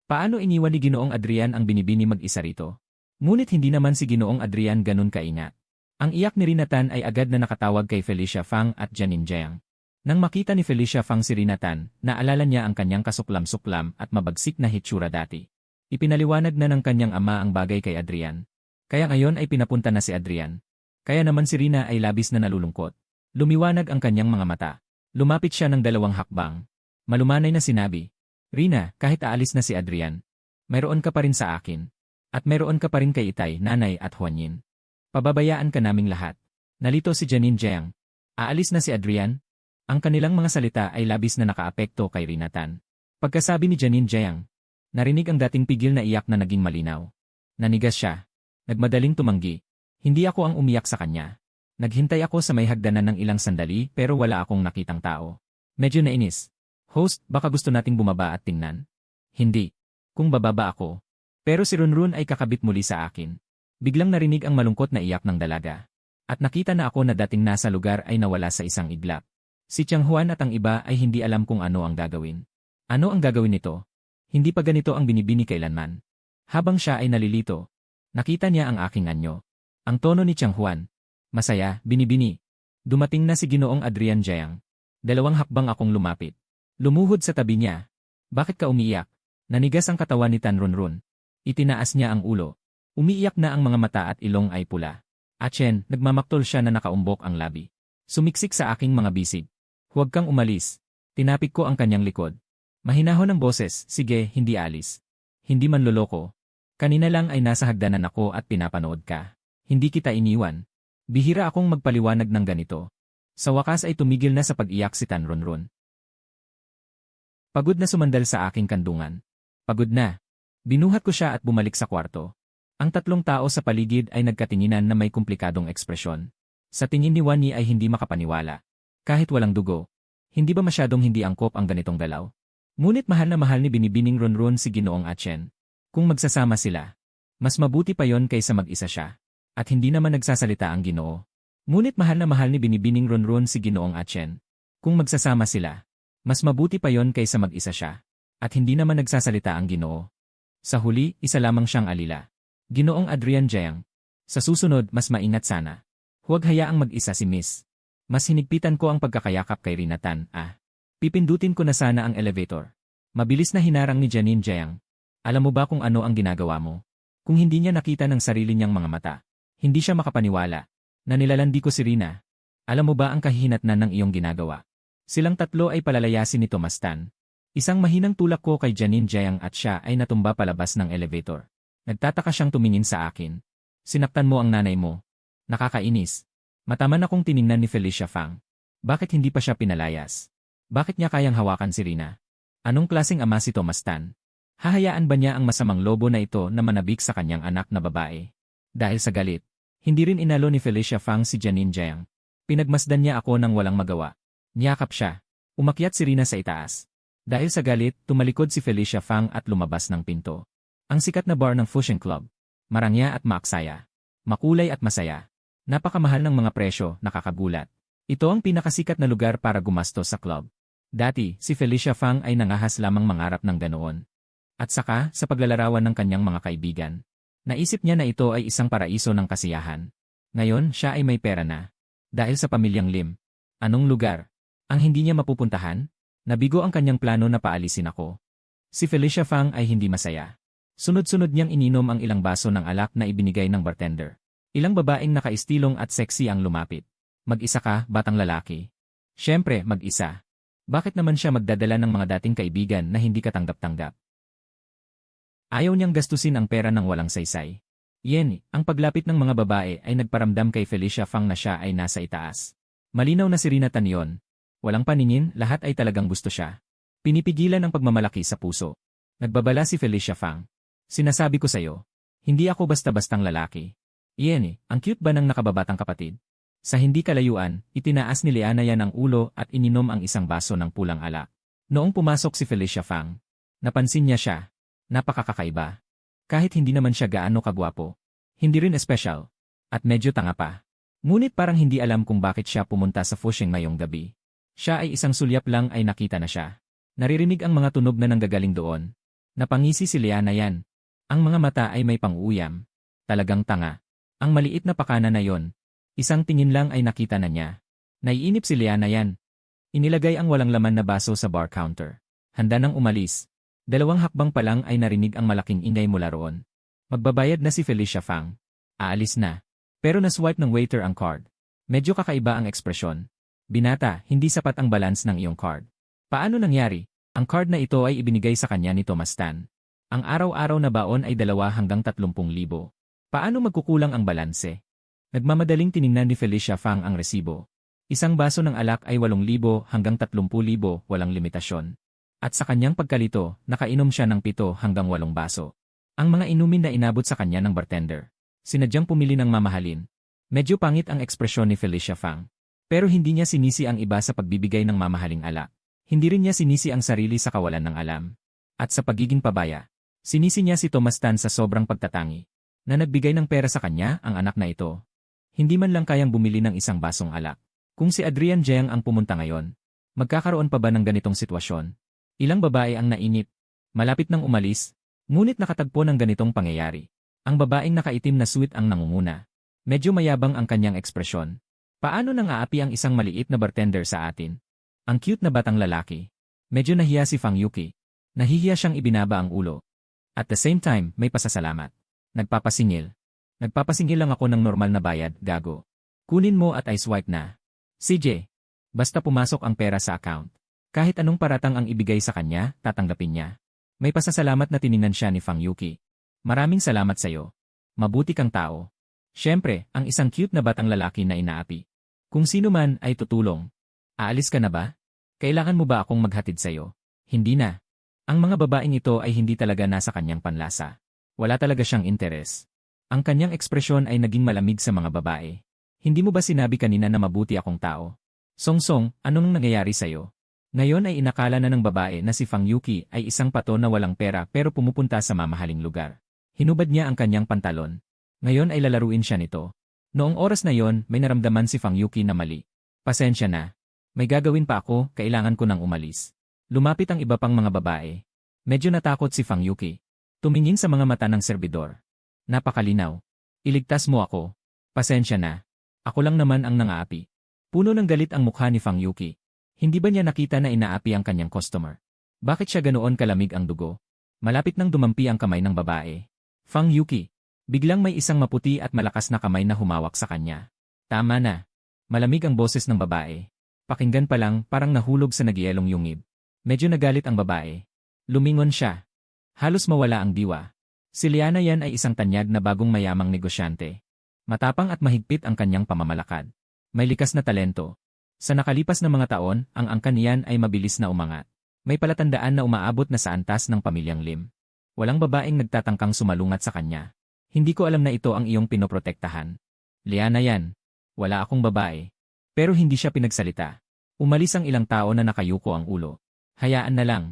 Paano iniwan ni Ginoong Adrian ang binibini mag-isa rito? Ngunit hindi naman si Ginoong Adrian ganun kaingat. Ang iyak ni Rinatan ay agad na nakatawag kay Felicia Fang at Janine Jiang. Nang makita ni Felicia Fang si Rinatan, naalala niya ang kanyang kasuklam-suklam at mabagsik na hitsura dati. Ipinaliwanag na ng kanyang ama ang bagay kay Adrian. Kaya ngayon ay pinapunta na si Adrian. Kaya naman si Rina ay labis na nalulungkot. Lumiwanag ang kanyang mga mata. Lumapit siya ng 2 hakbang. Malumanay na sinabi, Rina, kahit aalis na si Adrian, mayroon ka pa rin sa akin. At mayroon ka pa rin kay Itay, Nanay at Juan Yin. Pababayaan ka naming lahat. Nalito si Janine Jiang. Aalis na si Adrian? Ang kanilang mga salita ay labis na nakaapekto kay Rinatan. Pagkasabi ni Janine Jiang, narinig ang dating pigil na iyak na naging malinaw. Nanigas siya. Nagmadaling tumanggi. Hindi ako ang umiyak sa kanya. Naghintay ako sa may hagdanan ng ilang sandali pero wala akong nakitang tao. Medyo nainis. Host, baka gusto nating bumaba at tingnan? Hindi. Kung bababa ako. Pero si Runrun ay kakabit muli sa akin. Biglang narinig ang malungkot na iyak ng dalaga. At nakita na ako na dating nasa lugar ay nawala sa isang iglap. Si Chang Juan at ang iba ay hindi alam kung ano ang gagawin. Ano ang gagawin nito? Hindi pa ganito ang binibini kailanman. Habang siya ay nalilito, nakita niya ang aking anyo. Ang tono ni Chang Juan. Masaya, binibini. Dumating na si Ginoong Adrian Jiang. 2 hakbang akong lumapit. Lumuhod sa tabi niya. Bakit ka umiiyak? Nanigas ang katawan ni Tan Runrun. Itinaas niya ang ulo. Umiiyak na ang mga mata at ilong ay pula. Achen, nagmamaktol siya na nakaumbok ang labi. Sumiksik sa aking mga bisig. Huwag kang umalis. Tinapik ko ang kanyang likod. Mahinahon ang boses, sige, hindi alis. Hindi man loloko. Kanina lang ay nasa hagdanan ako at pinapanood ka. Hindi kita iniwan. Bihira akong magpaliwanag ng ganito. Sa wakas ay tumigil na sa pag-iyak si Tan Runrun. Pagod na sumandal sa aking kandungan. Pagod na. Binuhat ko siya at bumalik sa kwarto. Ang 3 tao sa paligid ay nagkatinginan na may komplikadong ekspresyon. Sa tingin ni Wani ay hindi makapaniwala. Kahit walang dugo. Hindi ba masyadong hindi angkop ang ganitong galaw? Ngunit mahal na mahal ni Binibining Runrun si Ginoong Achen. Kung magsasama sila, mas mabuti pa yon kaysa mag-isa siya. At hindi naman nagsasalita ang Ginoo. Ngunit mahal na mahal ni Binibining Runrun si Ginoong Achen. Kung magsasama sila, mas mabuti pa yon kaysa mag-isa siya. At hindi naman nagsasalita ang Ginoo. Sa huli, isa lamang siyang alila. Ginoong Adrian Jiang. Sa susunod, mas maingat sana. Huwag hayaang mag-isa si Miss. Mas hinigpitan ko ang pagkakayakap kay Rinatan, Pipindutin ko na sana ang elevator. Mabilis na hinarang ni Janine Jiang. Alam mo ba kung ano ang ginagawa mo? Kung hindi niya nakita ng sarili niyang mga mata, hindi siya makapaniwala. Na nilalandi ko si Rina. Alam mo ba ang kahihinatnan ng iyong ginagawa? Silang 3 ay palalayasin ni Thomas Tan. Isang mahinang tulak ko kay Janine Jiang at siya ay natumba palabas ng elevator. Nagtataka siyang tumingin sa akin. Sinaktan mo ang nanay mo. Nakakainis. Mataman akong tiningnan ni Felicia Fang. Bakit hindi pa siya pinalayas? Bakit niya kayang hawakan si Rina? Anong klaseng ama si Thomas Tan? Hahayaan ba niya ang masamang lobo na ito na manabik sa kanyang anak na babae? Dahil sa galit, hindi rin inalo ni Felicia Fang si Janine Jiang. Pinagmasdan niya ako nang walang magawa. Niyakap siya. Umakyat si Rina sa itaas. Dahil sa galit, tumalikod si Felicia Fang at lumabas ng pinto. Ang sikat na bar ng Fusion Club. Marangya at maaksaya. Makulay at masaya. Napakamahal ng mga presyo, nakakagulat. Ito ang pinakasikat na lugar para gumastos sa club. Dati, si Felicia Fang ay nangahas lamang mangarap ng ganoon. At saka, sa paglalarawan ng kanyang mga kaibigan. Naisip niya na ito ay isang paraiso ng kasiyahan. Ngayon, siya ay may pera na. Dahil sa pamilyang Lim. Anong lugar? Ang hindi niya mapupuntahan? Nabigo ang kanyang plano na paalisin ako. Si Felicia Fang ay hindi masaya. Sunod-sunod niyang ininom ang ilang baso ng alak na ibinigay ng bartender. Ilang babaeng nakaistilong at sexy ang lumapit. Mag-isa ka, batang lalaki. Siyempre, mag-isa. Bakit naman siya magdadala ng mga dating kaibigan na hindi katanggap-tanggap? Ayaw niyang gastusin ang pera ng walang saysay. Yen, ang paglapit ng mga babae ay nagparamdam kay Felicia Fang na siya ay nasa itaas. Malinaw na si Rina Tan yon. Walang paningin, lahat ay talagang gusto siya. Pinipigilan ang pagmamalaki sa puso. Nagbabala si Felicia Fang. Sinasabi ko sa'yo, hindi ako basta-bastang lalaki. Yen, ang cute ba ng nakababatang kapatid? Sa hindi kalayuan, itinaas ni Liana yan ang ulo at ininom ang isang baso ng pulang alak. Noong pumasok si Felicia Fang, napansin niya siya. Napakakakaiba. Kahit hindi naman siya gaano kagwapo. Hindi rin espesyal. At medyo tanga pa. Ngunit parang hindi alam kung bakit siya pumunta sa Fusheng ngayong gabi. Siya ay isang sulyap lang ay nakita na siya. Naririnig ang mga tunog na nanggagaling doon. Napangisi si Liana yan. Ang mga mata ay may pang-uyam. Talagang tanga. Ang maliit na pakana na yon. Isang tingin lang ay nakita na niya. Naiinip si Liana yan. Inilagay ang walang laman na baso sa bar counter. Handa nang umalis. 2 hakbang pa lang ay narinig ang malaking ingay mula roon. Magbabayad na si Felicia Fang. Aalis na. Pero naswipe ng waiter ang card. Medyo kakaiba ang ekspresyon. Binata, hindi sapat ang balance ng iyong card. Paano nangyari? Ang card na ito ay ibinigay sa kanya ni Thomas Tan. Ang araw-araw na baon ay 2 hanggang 30,000. Paano magkukulang ang balanse? Nagmamadaling tiningnan ni Felicia Fang ang resibo. Isang baso ng alak ay 8,000 hanggang 30,000, walang limitasyon. At sa kanyang pagkalito, nakainom siya ng 7 hanggang 8 baso. Ang mga inumin na inabot sa kanya ng bartender. Sinadyang pumili ng mamahalin. Medyo pangit ang ekspresyon ni Felicia Fang. Pero hindi niya sinisi ang iba sa pagbibigay ng mamahaling alak. Hindi rin niya sinisi ang sarili sa kawalan ng alam. At sa pagiging pabaya, sinisi niya si Thomas Tan sa sobrang pagtatangi. Na nagbigay ng pera sa kanya, ang anak na ito. Hindi man lang kayang bumili ng isang basong alak. Kung si Adrian Jiang ang pumunta ngayon, magkakaroon pa ba ng ganitong sitwasyon? Ilang babae ang nainip. Malapit nang umalis, ngunit nakatagpo ng ganitong pangyayari. Ang babaeng nakaitim na suit ang nangunguna. Medyo mayabang ang kanyang ekspresyon. Paano nang aapi ang isang maliit na bartender sa atin? Ang cute na batang lalaki. Medyo nahiya si Fang Yuki. Nahihiya siyang ibinaba ang ulo. At the same time, may pasasalamat. Nagpapasingil. Nagpapasingil lang ako ng normal na bayad, gago. Kunin mo at i-swipe na. CJ. Basta pumasok ang pera sa account. Kahit anong paratang ang ibigay sa kanya, tatanggapin niya. May pasasalamat na tiningnan siya ni Fang Yuki. Maraming salamat sa'yo. Mabuti kang tao. Siyempre, ang isang cute na batang lalaki na inaapi. Kung sino man ay tutulong. Aalis ka na ba? Kailangan mo ba akong maghatid sa'yo? Hindi na. Ang mga babaeng ito ay hindi talaga nasa kanyang panlasa. Wala talaga siyang interes. Ang kanyang ekspresyon ay naging malamig sa mga babae. Hindi mo ba sinabi kanina na mabuti akong tao? Songsong, anong nangyayari sa'yo? Ngayon ay inakala na ng babae na si Fang Yuki ay isang pato na walang pera pero pumupunta sa mamahaling lugar. Hinubad niya ang kanyang pantalon. Ngayon ay lalaruin siya nito. Noong oras na yon, may naramdaman si Fang Yuki na mali. Pasensya na. May gagawin pa ako, kailangan ko nang umalis. Lumapit ang iba pang mga babae. Medyo natakot si Fang Yuki. Tumingin sa mga mata ng serbidor. Napakalinaw. Iligtas mo ako. Pasensya na. Ako lang naman ang nangaapi. Puno ng galit ang mukha ni Fang Yuki. Hindi ba niya nakita na inaapi ang kanyang customer? Bakit siya ganoon kalamig ang dugo? Malapit nang dumampi ang kamay ng babae. Fang Yuki. Biglang may isang maputi at malakas na kamay na humawak sa kanya. Tama na. Malamig ang boses ng babae. Pakinggan pa lang parang nahulog sa nagyelong yungib. Medyo nagalit ang babae. Lumingon siya. Halos mawala ang diwa. Si Liana yan ay isang tanyag na bagong mayamang negosyante. Matapang at mahigpit ang kanyang pamamalakad. May likas na talento. Sa nakalipas na mga taon, ang angkan niyan ay mabilis na umangat. May palatandaan na umaabot na sa antas ng pamilyang Lim. Walang babaeng nagtatangkang sumalungat sa kanya. Hindi ko alam na ito ang iyong pinoprotektahan. Liana yan. Wala akong babae. Pero hindi siya pinagsalita. Umalis ang ilang tao na nakayuko ang ulo. Hayaan na lang.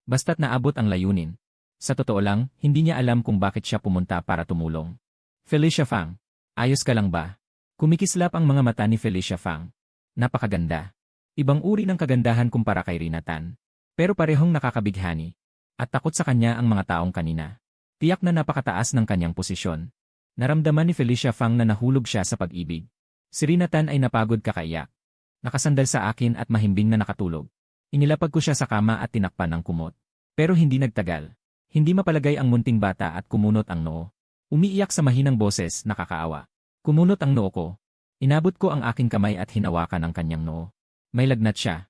Basta't naabot ang layunin. Sa totoo lang, hindi niya alam kung bakit siya pumunta para tumulong. Felicia Fang. Ayos ka lang ba? Kumikislap ang mga mata ni Felicia Fang. Napakaganda. Ibang uri ng kagandahan kumpara kay Rina Tan. Pero parehong nakakabighani. At takot sa kanya ang mga taong kanina. Tiyak na napakataas ng kanyang posisyon. Naramdaman ni Felicia Fang na nahulog siya sa pag-ibig. Si Rina Tan ay napagod kakaiyak. Nakasandal sa akin at mahimbing na nakatulog. Inilapag ko siya sa kama at tinakpan ng kumot. Pero hindi nagtagal. Hindi mapalagay ang munting bata at kumunot ang noo. Umiiyak sa mahinang boses, nakakaawa. Kumunot ang noo ko. Inabot ko ang aking kamay at hinawakan ang kanyang noo. May lagnat siya.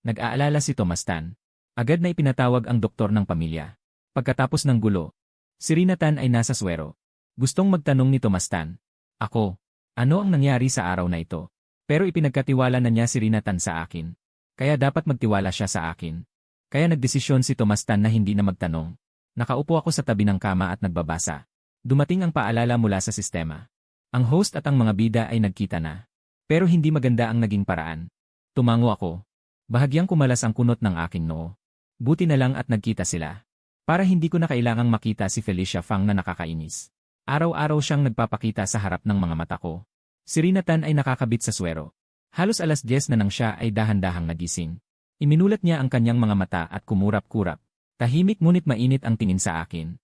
Nag-aalala si Tomas Tan. Agad na ipinatawag ang doktor ng pamilya. Pagkatapos ng gulo, si Rina Tan ay nasa swero. Gustong magtanong ni Tomas Tan. Ako, ano ang nangyari sa araw na ito? Pero ipinagkatiwala na niya si Rina Tan sa akin. Kaya dapat magtiwala siya sa akin. Kaya nagdesisyon si Tomas Tan na hindi na magtanong. Nakaupo ako sa tabi ng kama at nagbabasa. Dumating ang paalala mula sa sistema. Ang host at ang mga bida ay nagkita na. Pero hindi maganda ang naging paraan. Tumango ako. Bahagyang kumalas ang kunot ng aking noo. Buti na lang at nagkita sila. Para hindi ko na kailangang makita si Felicia Fang na nakakainis. Araw-araw siyang nagpapakita sa harap ng mga mata ko. Si Rina Tan ay nakakabit sa swero. Halos 10:00 na nang siya ay dahan-dahang nagising. Iminulat niya ang kanyang mga mata at kumurap-kurap. Tahimik ngunit mainit ang tingin sa akin.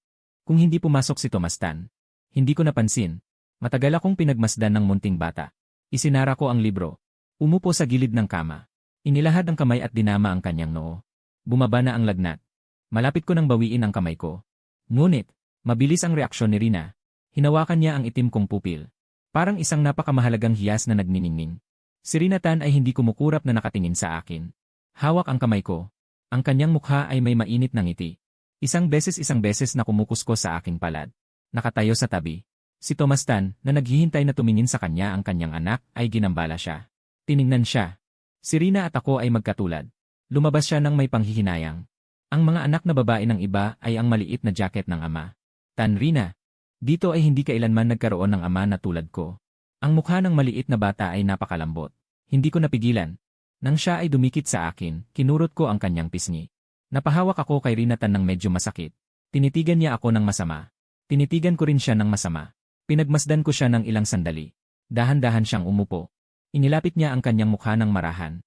Kung hindi pumasok si Tomas Tan, hindi ko napansin. Matagal akong pinagmasdan ng munting bata. Isinara ko ang libro. Umupo sa gilid ng kama. Inilahad ang kamay at dinama ang kanyang noo. Bumaba na ang lagnat. Malapit ko nang bawiin ang kamay ko. Ngunit, mabilis ang reaksyon ni Rina. Hinawakan niya ang itim kong pupil. Parang isang napakamahalagang hiyas na nagniningning. Si Rina Tan ay hindi kumukurap na nakatingin sa akin. Hawak ang kamay ko. Ang kanyang mukha ay may mainit na ngiti. Isang beses na kumukusko sa aking palad. Nakatayo sa tabi. Si Tomas Tan, na naghihintay na tumingin sa kanya ang kanyang anak, ay ginambala siya. Tiningnan siya. Si Rina at ako ay magkatulad. Lumabas siya ng may panghihinayang. Ang mga anak na babae ng iba ay ang maliit na jacket ng ama. Tan Rina. Dito ay hindi kailanman nagkaroon ng ama na tulad ko. Ang mukha ng maliit na bata ay napakalambot. Hindi ko napigilan. Nang siya ay dumikit sa akin, kinurot ko ang kanyang pisngi. Napahawak ako kay Rina Tan ng medyo masakit. Tinitigan niya ako ng masama. Tinitigan ko rin siya ng masama. Pinagmasdan ko siya ng ilang sandali. Dahan-dahan siyang umupo. Inilapit niya ang kanyang mukha ng marahan.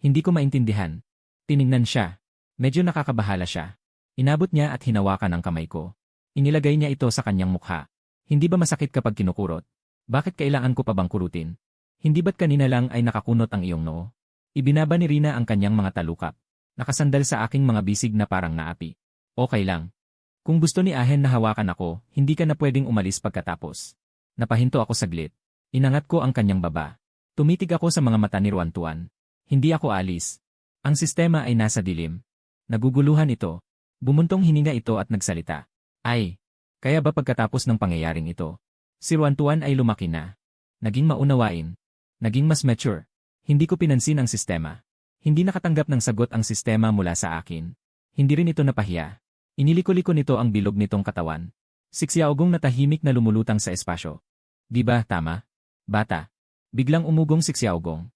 Hindi ko maintindihan. Tiningnan siya. Medyo nakakabahala siya. Inabot niya at hinawakan ang kamay ko. Inilagay niya ito sa kanyang mukha. Hindi ba masakit kapag kinukurot? Bakit kailangan ko pa bang kurutin? Hindi ba't kanina lang ay nakakunot ang iyong noo? Ibinaba ni Rina ang kanyang mga talukap. Nakasandal sa aking mga bisig na parang naapi. Okay lang. Kung gusto ni Ahen na hawakan ako, hindi ka na pwedeng umalis pagkatapos. Napahinto ako saglit. Inangat ko ang kanyang baba. Tumitig ako sa mga mata ni Ruan Tuan. Hindi ako alis. Ang sistema ay nasa dilim. Naguguluhan ito. Bumuntong hininga ito at nagsalita. Ay, kaya ba pagkatapos ng pangyayaring ito? Si Ruan Tuan ay lumaki na. Naging maunawain. Naging mas mature. Hindi ko pinansin ang sistema. Hindi nakatanggap ng sagot ang sistema mula sa akin. Hindi rin ito napahiya. Iniliko-liko nito ang bilog nitong katawan. Si Xiaogong na tahimik na lumulutang sa espasyo. Di ba, tama? Bata. Biglang umugong si Xiaogong.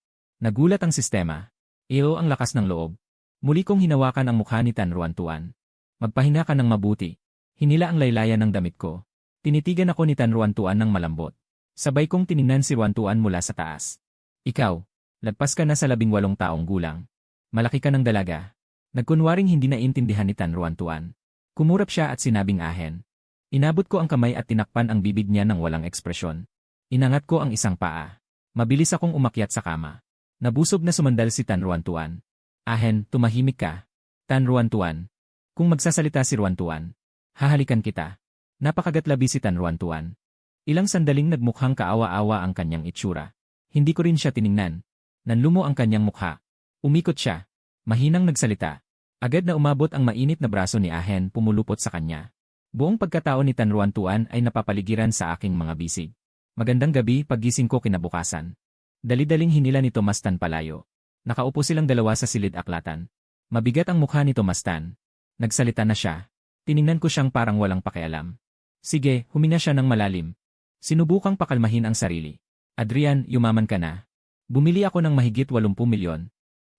Nagulat ang sistema. Iyo ang lakas ng loob. Muli kong hinawakan ang mukha ni Tan Ruan Tuan. Magpahinga ka ng mabuti. Hinila ang laylayan ng damit ko. Tinitigan ako ni Tan Ruan Tuan ng malambot. Sabay kong tiningnan si Ruan Tuan mula sa taas. Ikaw. Lagpas ka na sa 18 taong gulang. Malaki ka ng dalaga. Nagkunwaring hindi naintindihan ni Tan Ruan Tuan. Kumurap siya at sinabing Ahen. Inabot ko ang kamay at tinakpan ang bibig niya ng walang ekspresyon. Inangat ko ang isang paa. Mabilis akong umakyat sa kama. Nabusog na sumandal si Tan Ruan Tuan. Ahen, tumahimik ka. Tan Ruan Tuan. Kung magsasalita si Ruan Tuan, hahalikan kita. Napakagatlabi si Tan Ruan Tuan. Ilang sandaling nagmukhang kaawa-awa ang kanyang itsura. Hindi ko rin siya tiningnan. Nanlumo ang kanyang mukha. Umikot siya. Mahinang nagsalita. Agad na umabot ang mainit na braso ni Ahen pumulupot sa kanya. Buong pagkatao ni Tan Ruan Tuan ay napapaligiran sa aking mga bisig. Magandang gabi paggising ko kinabukasan. Dali-daling hinila ni Tomas Tan palayo. Nakaupo silang dalawa sa silid aklatan. Mabigat ang mukha ni Tomas Tan. Nagsalita na siya. Tiningnan ko siyang parang walang pakialam. Sige, huminga siya ng malalim. Sinubukang pakalmahin ang sarili. Adrian, yumaman ka na. Bumili ako ng mahigit 80 milyon.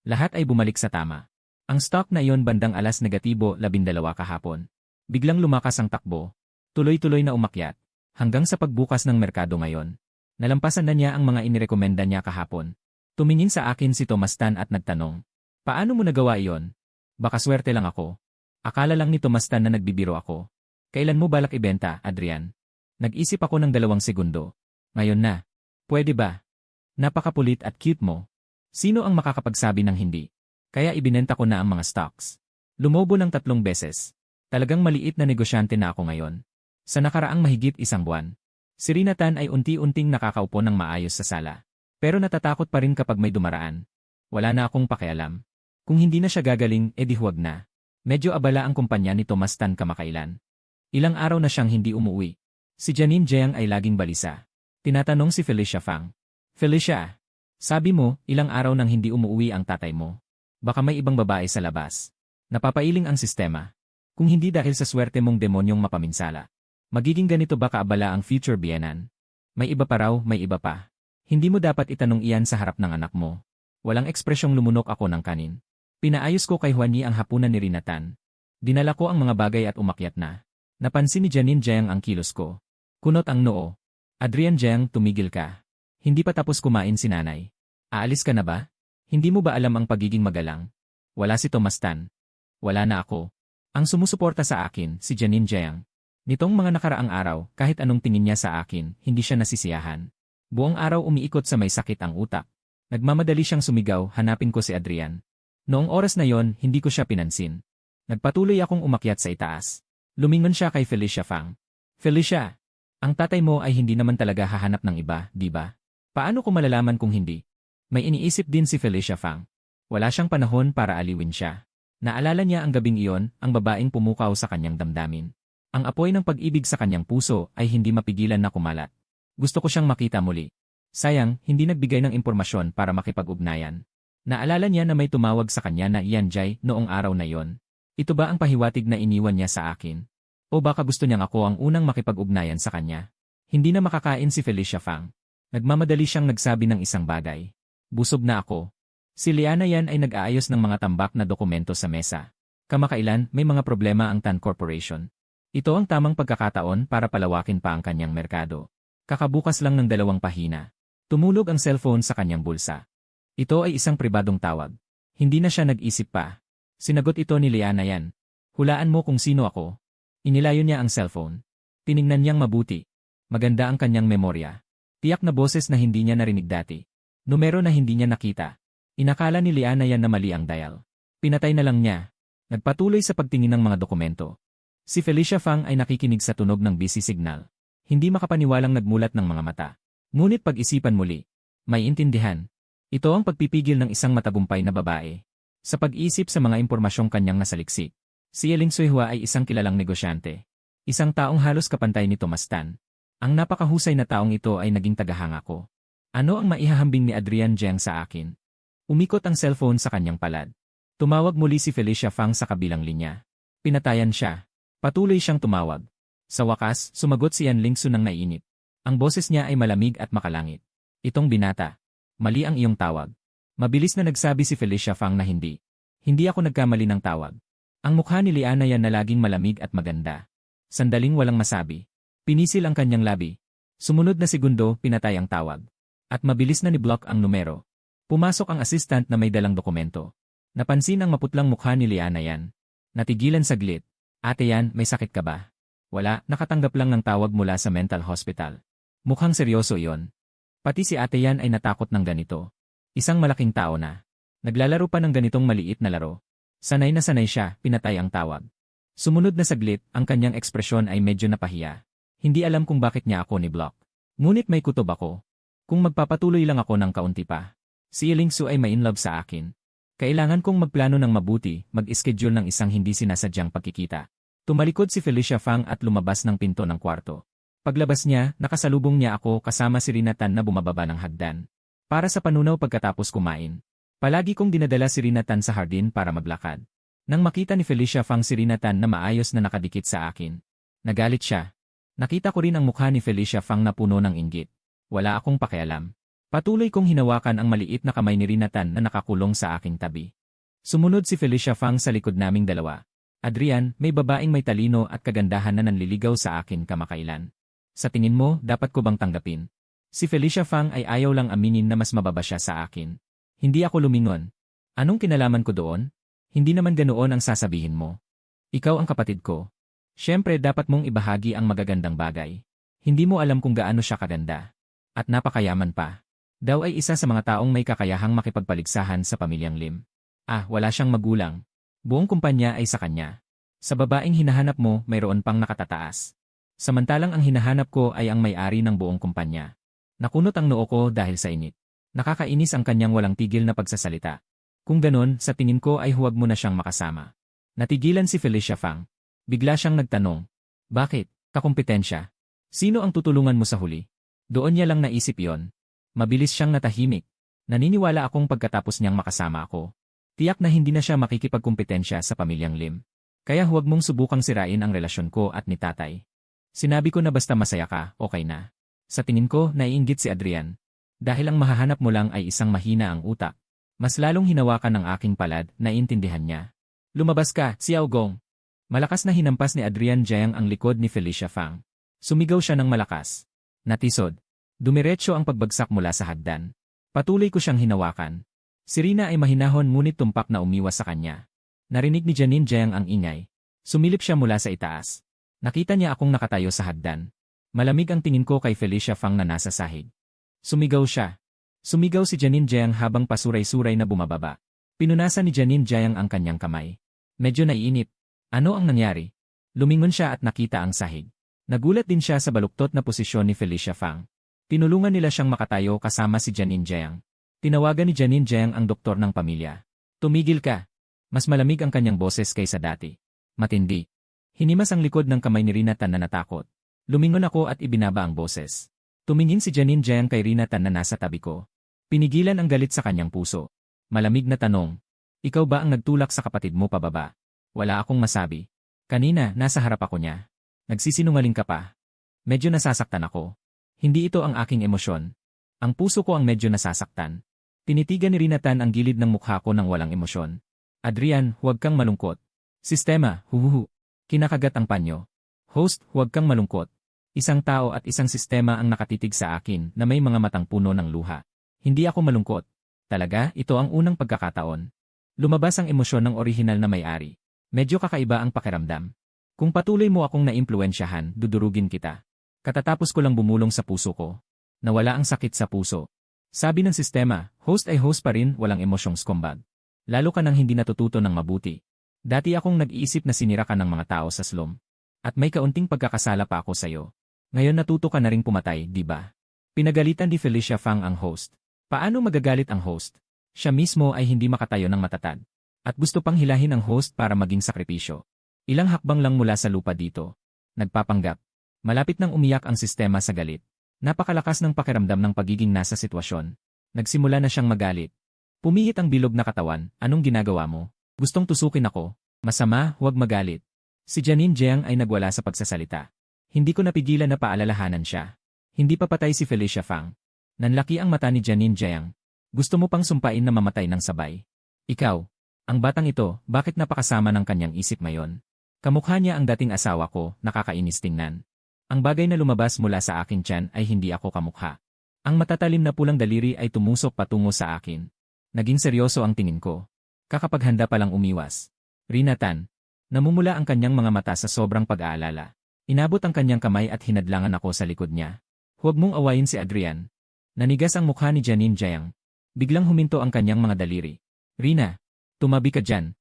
Lahat ay bumalik sa tama. Ang stock na iyon bandang alas negatibo 12 kahapon. Biglang lumakas ang takbo. Tuloy-tuloy na umakyat. Hanggang sa pagbukas ng merkado ngayon. Nalampasan na niya ang mga inirekomenda niya kahapon. Tumingin sa akin si Tomas Tan at nagtanong, "Paano mo nagawa iyon?" "Baka swerte lang ako." Akala lang ni Tomas Tan na nagbibiro ako. "Kailan mo balak ibenta, Adrian?" Nag-isip ako ng 2 segundo. "Ngayon na." "Pwede ba? Napakapulit at cute mo." Sino ang makakapagsabi ng hindi? Kaya ibinenta ko na ang mga stocks. Lumobo ng 3 beses. Talagang maliit na negosyante na ako ngayon. Sa nakaraang mahigit 1 buwan, si Rina Tan ay unti-unting nakakaupo ng maayos sa sala. Pero natatakot pa rin kapag may dumaraan. Wala na akong pakialam. Kung hindi na siya gagaling, edi huwag na. Medyo abala ang kumpanya ni Tomas Tan kamakailan. Ilang araw na siyang hindi umuwi. Si Janine Jiang ay laging balisa. Tinatanong si Felicia Fang. "Felicia, sabi mo, ilang araw nang hindi umuwi ang tatay mo. Baka may ibang babae sa labas." Napapailing ang sistema. Kung hindi dahil sa swerte mong demonyong mapaminsala. Magiging ganito ba kaabala ang future biyenan? May iba pa raw, may iba pa. Hindi mo dapat itanong iyan sa harap ng anak mo. Walang ekspresyong lumunok ako ng kanin. Pinaayos ko kay Juani ang hapunan ni Rina Tan. Dinala ko ang mga bagay at umakyat na. Napansin ni Janine Jiang ang kilos ko. Kunot ang noo. "Adrian Jiang, tumigil ka. Hindi pa tapos kumain si nanay. Aalis ka na ba? Hindi mo ba alam ang pagiging magalang?" Wala si Tomas Tan. Wala na ako. Ang sumusuporta sa akin, si Janine Jiang. Nitong mga nakaraang araw, kahit anong tingin niya sa akin, hindi siya nasisiyahan. Buong araw umiikot sa may sakit ang utak. Nagmamadali siyang sumigaw, "Hanapin ko si Adrian." Noong oras na yon, hindi ko siya pinansin. Nagpatuloy akong umakyat sa itaas. Lumingon siya kay Felicia Fang. "Felicia, ang tatay mo ay hindi naman talaga hahanap ng iba, di ba? Paano ko malalaman kung hindi?" May iniisip din si Felicia Fang. Wala siyang panahon para aliwin siya. Naalala niya ang gabing iyon, ang babaeng pumukaw sa kanyang damdamin. Ang apoy ng pag-ibig sa kanyang puso ay hindi mapigilan na kumalat. Gusto ko siyang makita muli. Sayang, hindi nagbigay ng impormasyon para makipag-ugnayan. Naalala niya na may tumawag sa kanya na Ian Jai noong araw na yon. Ito ba ang pahiwatig na iniwan niya sa akin? O baka gusto niyang ako ang unang makipag-ugnayan sa kanya? Hindi na makakain si Felicia Fang. Nagmamadali siyang nagsabi ng isang bagay. "Busog na ako." Si Liana Yan ay nag-aayos ng mga tambak na dokumento sa mesa. Kamakailan, may mga problema ang Tan Corporation. Ito ang tamang pagkakataon para palawakin pa ang kanyang merkado. Kakabukas lang ng 2 pahina. Tumulog ang cellphone sa kanyang bulsa. Ito ay isang pribadong tawag. Hindi na siya nag-isip pa. Sinagot ito ni Liana Yan. "Hulaan mo kung sino ako." Inilayo niya ang cellphone. Tiningnan niyang mabuti. Maganda ang kanyang memorya. Tiyak na boses na hindi niya narinig dati. Numero na hindi niya nakita. Inakala ni Liana Yan na mali ang dial. Pinatay na lang niya. Nagpatuloy sa pagtingin ng mga dokumento. Si Felicia Fang ay nakikinig sa tunog ng busy signal. Hindi makapaniwalang nagmulat ng mga mata. Ngunit pag-isipan muli. May intindihan. Ito ang pagpipigil ng isang matagumpay na babae. Sa pag-isip sa mga impormasyong kanyang nasaliksik. Si Eling Suihua ay isang kilalang negosyante. Isang taong halos kapantay ni Tomas Tan. Ang napakahusay na taong ito ay naging tagahanga ko. Ano ang maihahambing ni Adrian Jiang sa akin? Umikot ang cellphone sa kanyang palad. Tumawag muli si Felicia Fang sa kabilang linya. Pinatayan siya. Patuloy siyang tumawag. Sa wakas, sumagot si Yan Lingsu ng naiinip. Ang boses niya ay malamig at makalangit. "Itong binata. Mali ang iyong tawag." Mabilis na nagsabi si Felicia Fang na hindi. "Hindi ako nagkamali ng tawag." Ang mukha ni Liana Yan na laging malamig at maganda. Sandaling walang masabi. Pinisil ang kanyang labi. Sumunod na segundo, pinatay ang tawag. At mabilis na ni-block ang numero. Pumasok ang assistant na may dalang dokumento. Napansin ang maputlang mukha ni Liana Yan. Natigilan saglit. "Ate Yan, may sakit ka ba?" "Wala, nakatanggap lang ng tawag mula sa mental hospital." Mukhang seryoso iyon. Pati si Ate Yan ay natakot ng ganito. Isang malaking tao na. Naglalaro pa ng ganitong maliit na laro. Sanay na sanay siya, pinatay ang tawag. Sumunod na saglit, ang kanyang ekspresyon ay medyo napahiya. Hindi alam kung bakit niya ako ni-block. Ngunit may kutob ako. Kung magpapatuloy lang ako ng kaunti pa. Si Elingsu ay ma-inlove sa akin. Kailangan kong magplano ng mabuti, mag-schedule ng isang hindi sinasadyang pagkikita. Tumalikod si Felicia Fang at lumabas ng pinto ng kwarto. Paglabas niya, nakasalubong niya ako kasama si Rina Tan na bumababa ng hagdan. Para sa panunaw pagkatapos kumain. Palagi kong dinadala si Rina Tan sa hardin para maglakad. Nang makita ni Felicia Fang si Rina Tan na maayos na nakadikit sa akin. Nagalit siya. Nakita ko rin ang mukha ni Felicia Fang na puno ng inggit. Wala akong pakialam. Patuloy kong hinawakan ang maliit na kamay ni Rinatan na nakakulong sa aking tabi. Sumunod si Felicia Fang sa likod naming dalawa. Adrian, may babaeng may talino at kagandahan na nanliligaw sa akin kamakailan. Sa tingin mo, dapat ko bang tanggapin? Si Felicia Fang ay ayaw lang aminin na mas mababa siya sa akin. Hindi ako lumingon. Anong kinalaman ko doon? Hindi naman ganoon ang sasabihin mo. Ikaw ang kapatid ko. Siyempre dapat mong ibahagi ang magagandang bagay. Hindi mo alam kung gaano siya kaganda. At napakayaman pa. Daw ay isa sa mga taong may kakayahang makipagpaligsahan sa pamilyang Lim. Wala siyang magulang. Buong kumpanya ay sa kanya. Sa babaeng hinahanap mo, mayroon pang nakatataas. Samantalang ang hinahanap ko ay ang may-ari ng buong kumpanya. Nakunot ang noo ko dahil sa init. Nakakainis ang kanyang walang tigil na pagsasalita. Kung ganon, sa tingin ko ay huwag mo na siyang makasama. Natigilan si Felicia Fang. Bigla siyang nagtanong. Bakit? Kakumpetensya? Sino ang tutulungan mo sa huli? Doon niya lang naisip yon. Mabilis siyang natahimik. Naniniwala akong pagkatapos niyang makasama ako. Tiyak na hindi na siya makikipagkumpetensya sa pamilyang Lim. Kaya huwag mong subukang sirain ang relasyon ko at ni tatay. Sinabi ko na basta masaya ka, okay na. Sa tingin ko, naiinggit si Adrian. Dahil ang mahahanap mo lang ay isang mahina ang utak. Mas lalong hinawakan ng aking palad, naiintindihan niya. Lumabas ka, Xiao Gong. Malakas na hinampas ni Adrian Jiang ang likod ni Felicia Fang. Sumigaw siya ng malakas. Natisod. Dumiretso ang pagbagsak mula sa hagdan. Patuloy ko siyang hinawakan. Si Rina ay mahinahon ngunit tumpak na umiwas sa kanya. Narinig ni Janine Jiang ang ingay. Sumilip siya mula sa itaas. Nakita niya akong nakatayo sa hagdan. Malamig ang tingin ko kay Felicia Fang na nasa sahig. Sumigaw siya. Sumigaw si Janine Jiang habang pasuray-suray na bumababa. Pinunasan ni Janine Jiang ang kanyang kamay. Medyo naiinip. Ano ang nangyari? Lumingon siya at nakita ang sahig. Nagulat din siya sa baluktot na posisyon ni Felicia Fang. Tinulungan nila siyang makatayo kasama si Janine Jiang. Tinawagan ni Janine Jiang ang doktor ng pamilya. Tumigil ka. Mas malamig ang kanyang boses kaysa dati. Matindi. Hinimas ang likod ng kamay ni Rinatan na natakot. Lumingon ako at ibinaba ang boses. Tumingin si Janine Jiang kay Rinatan na nasa tabi ko. Pinigilan ang galit sa kanyang puso. Malamig na tanong. Ikaw ba ang nagtulak sa kapatid mo pababa? Wala akong masabi. Kanina, nasa harap ako niya. Nagsisinungaling ka pa. Medyo nasasaktan ako. Hindi ito ang aking emosyon. Ang puso ko ang medyo nasasaktan. Tinitigan ni Rinatan ang gilid ng mukha ko ng walang emosyon. Adrian, huwag kang malungkot. Sistema, huhuhu. Kinakagat ang panyo. Host, huwag kang malungkot. Isang tao at isang sistema ang nakatitig sa akin na may mga matang puno ng luha. Hindi ako malungkot. Talaga, ito ang unang pagkakataon. Lumabas ang emosyon ng orihinal na may-ari. Medyo kakaiba ang pakiramdam. Kung patuloy mo akong naimpluwensyahan, dudurugin kita. Katatapos ko lang bumulong sa puso ko. Nawala ang sakit sa puso. Sabi ng sistema, host ay host pa rin, walang emosyong skumbag. Lalo ka nang hindi natututo ng mabuti. Dati akong nag-iisip na sinira ka ng mga tao sa slum. At may kaunting pagkakasala pa ako sa'yo. Ngayon natuto ka na ring pumatay, di ba? Pinagalitan ni Felicia Fang ang host. Paano magagalit ang host? Siya mismo ay hindi makatayo ng matatag. At gusto pang hilahin ang host para maging sakripisyo. Ilang hakbang lang mula sa lupa dito. Nagpapanggap. Malapit nang umiyak ang sistema sa galit. Napakalakas ng pakiramdam ng pagiging nasa sitwasyon. Nagsimula na siyang magalit. Pumihit ang bilog na katawan, anong ginagawa mo? Gustong tusukin ako. Masama, huwag magalit. Si Janine Jiang ay nagwala sa pagsasalita. Hindi ko napigilan na paalalahanan siya. Hindi pa patay si Felicia Fang. Nanlaki ang mata ni Janine Jiang. Gusto mo pang sumpain na mamatay ng sabay. Ikaw, ang batang ito, bakit napakasama ng kanyang isip ngayon? Kamukha niya ang dating asawa ko, nakakainis tingnan. Ang bagay na lumabas mula sa aking tiyan ay hindi ako kamukha. Ang matatalim na pulang daliri ay tumusok patungo sa akin. Naging seryoso ang tingin ko. Kakapaghanda palang umiwas. Rinatan. Namumula ang kanyang mga mata sa sobrang pag-aalala. Inabot ang kanyang kamay at hinadlangan ako sa likod niya. Huwag mong awayin si Adrian. Nanigas ang mukha ni Janine Jiang. Biglang huminto ang kanyang mga daliri. Rina, tumabi ka dyan.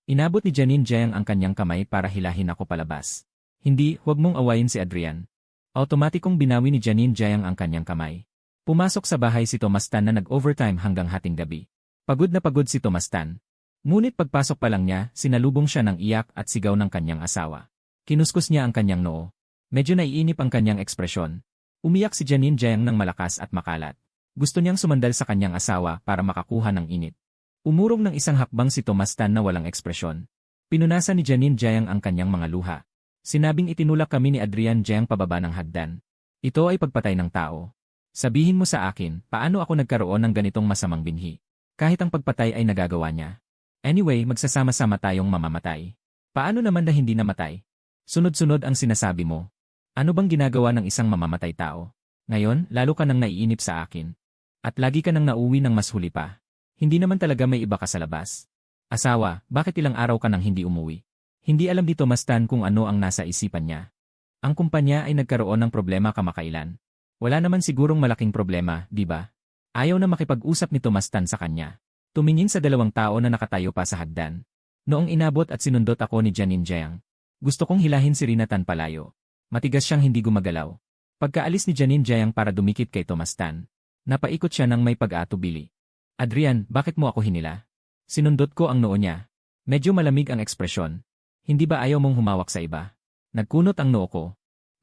Inabot ni Janine Jiang ang kanyang kamay para hilahin ako palabas. Hindi, huwag mong awayin si Adrian. Automatikong binawi ni Janine Jiang ang kanyang kamay. Pumasok sa bahay si Thomas Tan na nag-overtime hanggang hating gabi. Pagod na pagod si Thomas Tan. Ngunit pagpasok pa lang niya, sinalubong siya ng iyak at sigaw ng kanyang asawa. Kinuskus niya ang kanyang noo. Medyo naiinip ang kanyang ekspresyon. Umiyak si Janine Jiang ng malakas at makalat. Gusto niyang sumandal sa kanyang asawa para makakuha ng init. Umurong ng isang hakbang si Thomas Tan na walang ekspresyon. Pinunasan ni Janine Jiang ang kanyang mga luha. Sinabing itinulak kami ni Adrian Jiang pababa ng hagdan. Ito ay pagpatay ng tao. Sabihin mo sa akin, paano ako nagkaroon ng ganitong masamang binhi? Kahit ang pagpatay ay nagagawa niya. Anyway, magsasama-sama tayong mamamatay. Paano naman na hindi namatay? Sunod-sunod ang sinasabi mo. Ano bang ginagawa ng isang mamamatay tao? Ngayon, lalo ka nang naiinip sa akin. At lagi ka nang nauwi ng mas huli pa. Hindi naman talaga may iba ka sa labas. Asawa, bakit ilang araw ka nang hindi umuwi? Hindi alam ni Tomas Tan kung ano ang nasa isipan niya. Ang kumpanya ay nagkaroon ng problema kamakailan. Wala naman sigurong malaking problema, di ba? Ayaw na makipag-usap ni Tomas Tan sa kanya. Tumingin sa dalawang tao na nakatayo pa sa hagdan. Noong inabot at sinundot ako ni Janin Jiang, gusto kong hilahin si Rina Tan palayo. Matigas siyang hindi gumagalaw. Pagkaalis ni Janin Jiang para dumikit kay Tomas Tan, napaikot siya ng may pag-aatubili. Adrian, bakit mo ako hinila? Sinundot ko ang noo niya. Medyo malamig ang ekspresyon. Hindi ba ayaw mong humawak sa iba? Nagkunot ang noo ko.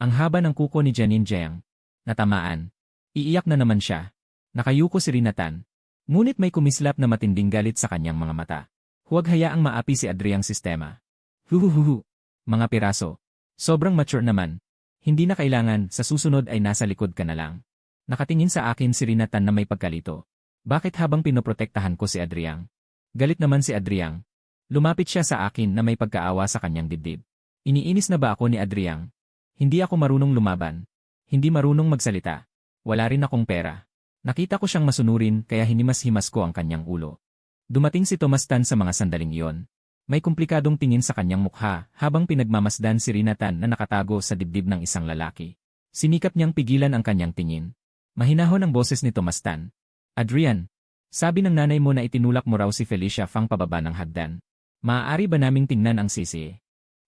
Ang haba ng kuko ni Janin Jiang. Natamaan. Iiyak na naman siya. Nakayuko si Rina Tan. Ngunit may kumislap na matinding galit sa kanyang mga mata. Huwag hayaang maapi si Adriang sistema. Huhuhuhu. Mga piraso. Sobrang mature naman. Hindi na kailangan, sa susunod ay nasa likod ka na lang. Nakatingin sa akin si Rina Tan na may pagkalito. Bakit habang pinoprotektahan ko si Adriang? Galit naman si Adriang. Lumapit siya sa akin na may pagkaawa sa kanyang dibdib. Iniinis na ba ako ni Adriang? Hindi ako marunong lumaban. Hindi marunong magsalita. Wala rin akong pera. Nakita ko siyang masunurin kaya hinimas-himas ko ang kanyang ulo. Dumating si Tomas Tan sa mga sandaling iyon. May komplikadong tingin sa kanyang mukha habang pinagmamasdan si Rina Tan na nakatago sa dibdib ng isang lalaki. Sinikap niyang pigilan ang kanyang tingin. Mahinahon ang boses ni Tomas Tan. Adrian, sabi ng nanay mo na itinulak mo raw si Felicia Fang pababa ng hagdan. Maaari ba naming tingnan ang sisi?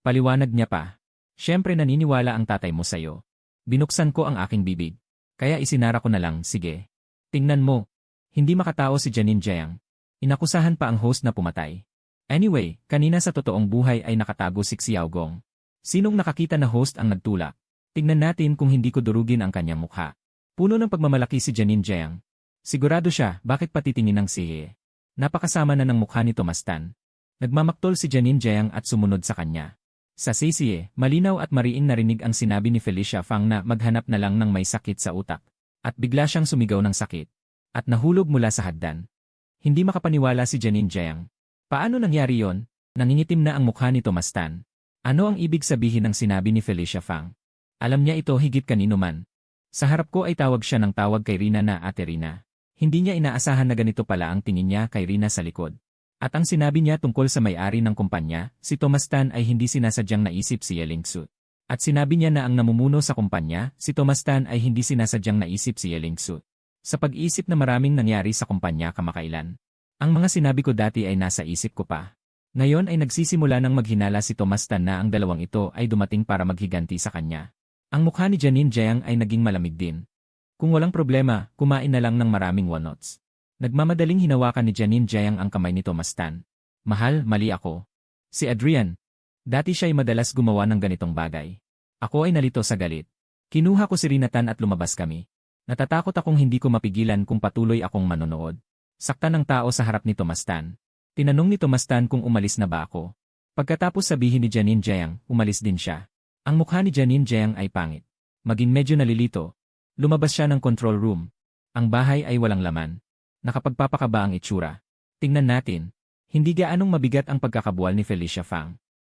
Paliwanag niya pa. Siyempre naniniwala ang tatay mo sa'yo. Binuksan ko ang aking bibig. Kaya isinara ko na lang, sige. Tingnan mo. Hindi makatao si Janin Jiang. Inakusahan pa ang host na pumatay. Anyway, kanina sa totoong buhay ay nakatago si Xiao Gong. Sinong nakakita na host ang nagtulak? Tingnan natin kung hindi ko durugin ang kanyang mukha. Puno ng pagmamalaki si Janin Jiang. Sigurado siya, bakit patitingin ng sihe? Napakasama na ng mukha ni Tomas Tan. Nagmamaktol si Janin Jiang at sumunod sa kanya. Sa sisiye, malinaw at mariing narinig ang sinabi ni Felicia Fang na maghanap na lang ng may sakit sa utak. At bigla siyang sumigaw ng sakit. At nahulog mula sa hagdan. Hindi makapaniwala si Janin Jiang. Paano nangyari yon? Nangingitim na ang mukha ni Tomas Tan. Ano ang ibig sabihin ng sinabi ni Felicia Fang? Alam niya ito higit kanino man. Sa harap ko ay tawag siya ng tawag kay Rina na Ate Rina. Hindi niya inaasahan na ganito pala ang tingin niya kay Rina sa likod. At ang sinabi niya tungkol sa may-ari ng kumpanya, si Tomas Tan ay hindi sinasadyang naisip si Yeling Su. At sinabi niya na ang namumuno sa kumpanya, si Tomas Tan ay hindi sinasadyang naisip si Yeling Su. Sa pag-iisip na maraming nangyari sa kumpanya kamakailan. Ang mga sinabi ko dati ay nasa isip ko pa. Ngayon ay nagsisimula ng maghinala si Tomas Tan na ang dalawang ito ay dumating para maghiganti sa kanya. Ang mukha ni Janin Jiang ay naging malamig din. Kung walang problema, kumain na lang ng maraming walnuts. Nagmamadaling hinawakan ni Janin Jiang ang kamay ni Tomas Tan. Mahal, mali ako. Si Adrian. Dati siya ay madalas gumawa ng ganitong bagay. Ako ay nalito sa galit. Kinuha ko si Rina Tan at lumabas kami. Natatakot akong hindi ko mapigilan kung patuloy akong manonood. Saktan ng tao sa harap ni Tomas Tan. Tinanong ni Tomas Tan kung umalis na ba ako. Pagkatapos sabihin ni Janin Jiang, umalis din siya. Ang mukha ni Janin Jiang ay pangit. Maging medyo nalilito. Lumabas siya ng control room. Ang bahay ay walang laman. Nakapagpapakaba ang itsura. Tingnan natin. Hindi gaanong mabigat ang pagkakabuwal ni Felicia Fang.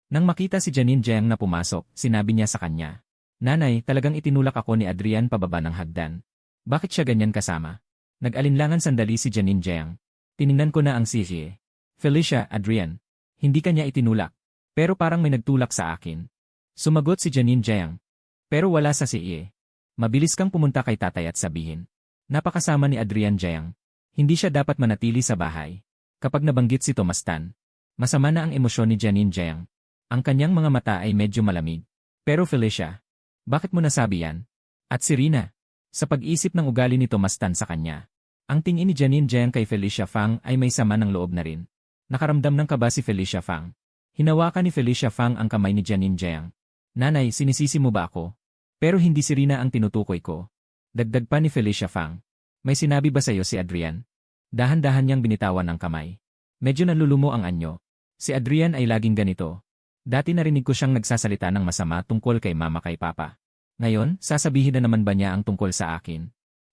Nang makita si Janin Jiang na pumasok, sinabi niya sa kanya. Nanay, talagang itinulak ako ni Adrian pababa ng hagdan. Bakit siya ganyan kasama? Nag-alinlangan sandali si Janin Jiang. Tiningnan ko na ang sisi. Felicia, Adrian. Hindi kanya itinulak. Pero parang may nagtulak sa akin. Sumagot si Janin Jiang. Pero wala sa siye. Mabilis kang pumunta kay tatay at sabihin. Napakasama ni Adrian Jiang. Hindi siya dapat manatili sa bahay. Kapag nabanggit si Tomas Tan, masama na ang emosyon ni Janin Jiang. Ang kanyang mga mata ay medyo malamig. Pero Felicia, bakit mo nasabi yan? At si Rina, sa pag-isip ng ugali ni Tomas Tan sa kanya, ang tingin ni Janin Jiang kay Felicia Fang ay may sama ng loob na rin. Nakaramdam ng kaba si Felicia Fang. Hinawakan ni Felicia Fang ang kamay ni Janin Jiang. Nanay, sinisisi mo ba ako? Pero hindi si Rina ang tinutukoy ko. Dagdag pa ni Felicia Fang. May sinabi ba sa'yo si Adrian? Dahan-dahan niyang binitawan ang kamay. Medyo nalulumo ang anyo. Si Adrian ay laging ganito. Dati narinig ko siyang nagsasalita ng masama tungkol kay mama kay papa. Ngayon, sasabihin na naman ba niya ang tungkol sa akin?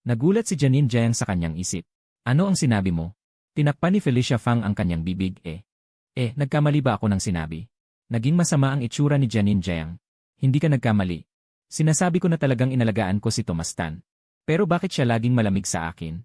Nagulat si Janine Jiang sa kanyang isip. Ano ang sinabi mo? Tinakpan ni Felicia Fang ang kanyang bibig nagkamali ba ako ng sinabi? Naging masama ang itsura ni Janine Jiang. Hindi ka nagkamali. Sinasabi ko na talagang inalagaan ko si Thomas Tan. Pero bakit siya laging malamig sa akin?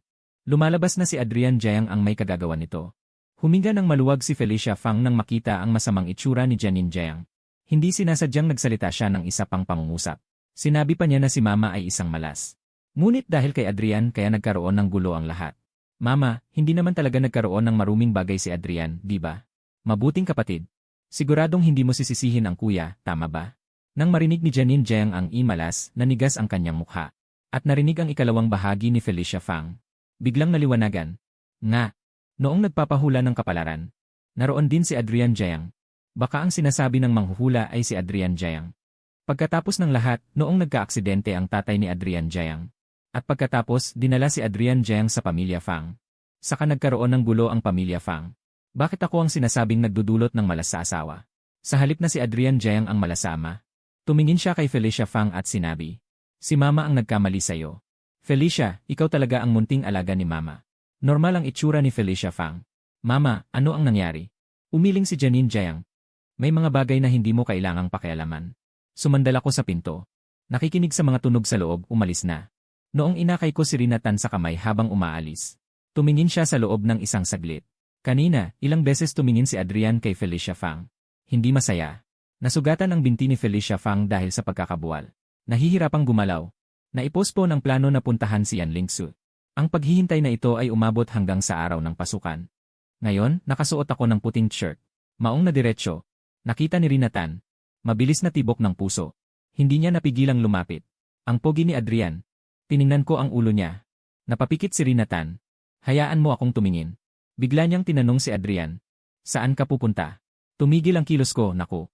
Lumalabas na si Adrian Jiang ang may kagagawan nito. Huminga ng maluwag si Felicia Fang nang makita ang masamang itsura ni Janine Jiang. Hindi sinasadyang nagsalita siya ng isa pang pangungusap. Sinabi pa niya na si Mama ay isang malas. Ngunit dahil kay Adrian kaya nagkaroon ng gulo ang lahat. Mama, hindi naman talaga nagkaroon ng maruming bagay si Adrian, di ba? Mabuting kapatid. Siguradong hindi mo sisisihin ang kuya, tama ba? Nang marinig ni Janine Jiang ang imalas, nanigas ang kanyang mukha. At narinig ang ikalawang bahagi ni Felicia Fang. Biglang naliwanagan. Nga. Noong nagpapahula ng kapalaran. Naroon din si Adrian Jiang. Baka ang sinasabi ng manghuhula ay si Adrian Jiang. Pagkatapos ng lahat, noong nagka-aksidente ang tatay ni Adrian Jiang. At pagkatapos, dinala si Adrian Jiang sa pamilya Fang. Saka nagkaroon ng gulo ang pamilya Fang. Bakit ako ang sinasabing nagdudulot ng malas sa asawa? Sa halip na si Adrian Jiang ang malasama. Tumingin siya kay Felicia Fang at sinabi, si Mama ang nagkamali sa'yo. Felicia, ikaw talaga ang munting alaga ni Mama. Normal ang itsura ni Felicia Fang. Mama, ano ang nangyari? Umiling si Janine Jiang. May mga bagay na hindi mo kailangang pakialaman. Sumandal ako sa pinto. Nakikinig sa mga tunog sa loob, umalis na. Noong inakay ko si Rina Tan sa kamay habang umaalis. Tumingin siya sa loob ng isang saglit. Kanina, ilang beses tumingin si Adrian kay Felicia Fang. Hindi masaya. Nasugatan ang binti ni Felicia Fang dahil sa pagkakabuwal. Nahihirapang gumalaw. Naipostpone ang plano na puntahan si Yan Lingsu. Ang paghihintay na ito ay umabot hanggang sa araw ng pasukan. Ngayon, nakasuot ako ng puting shirt. Maong na diretsyo. Nakita ni Rina Tan. Mabilis na tibok ng puso. Hindi niya napigilang lumapit. Ang pogi ni Adrian. Tiningnan ko ang ulo niya. Napapikit si Rina Tan. Hayaan mo akong tumingin. Bigla niyang tinanong si Adrian. Saan ka pupunta? Tumigil ang kilos ko, naku.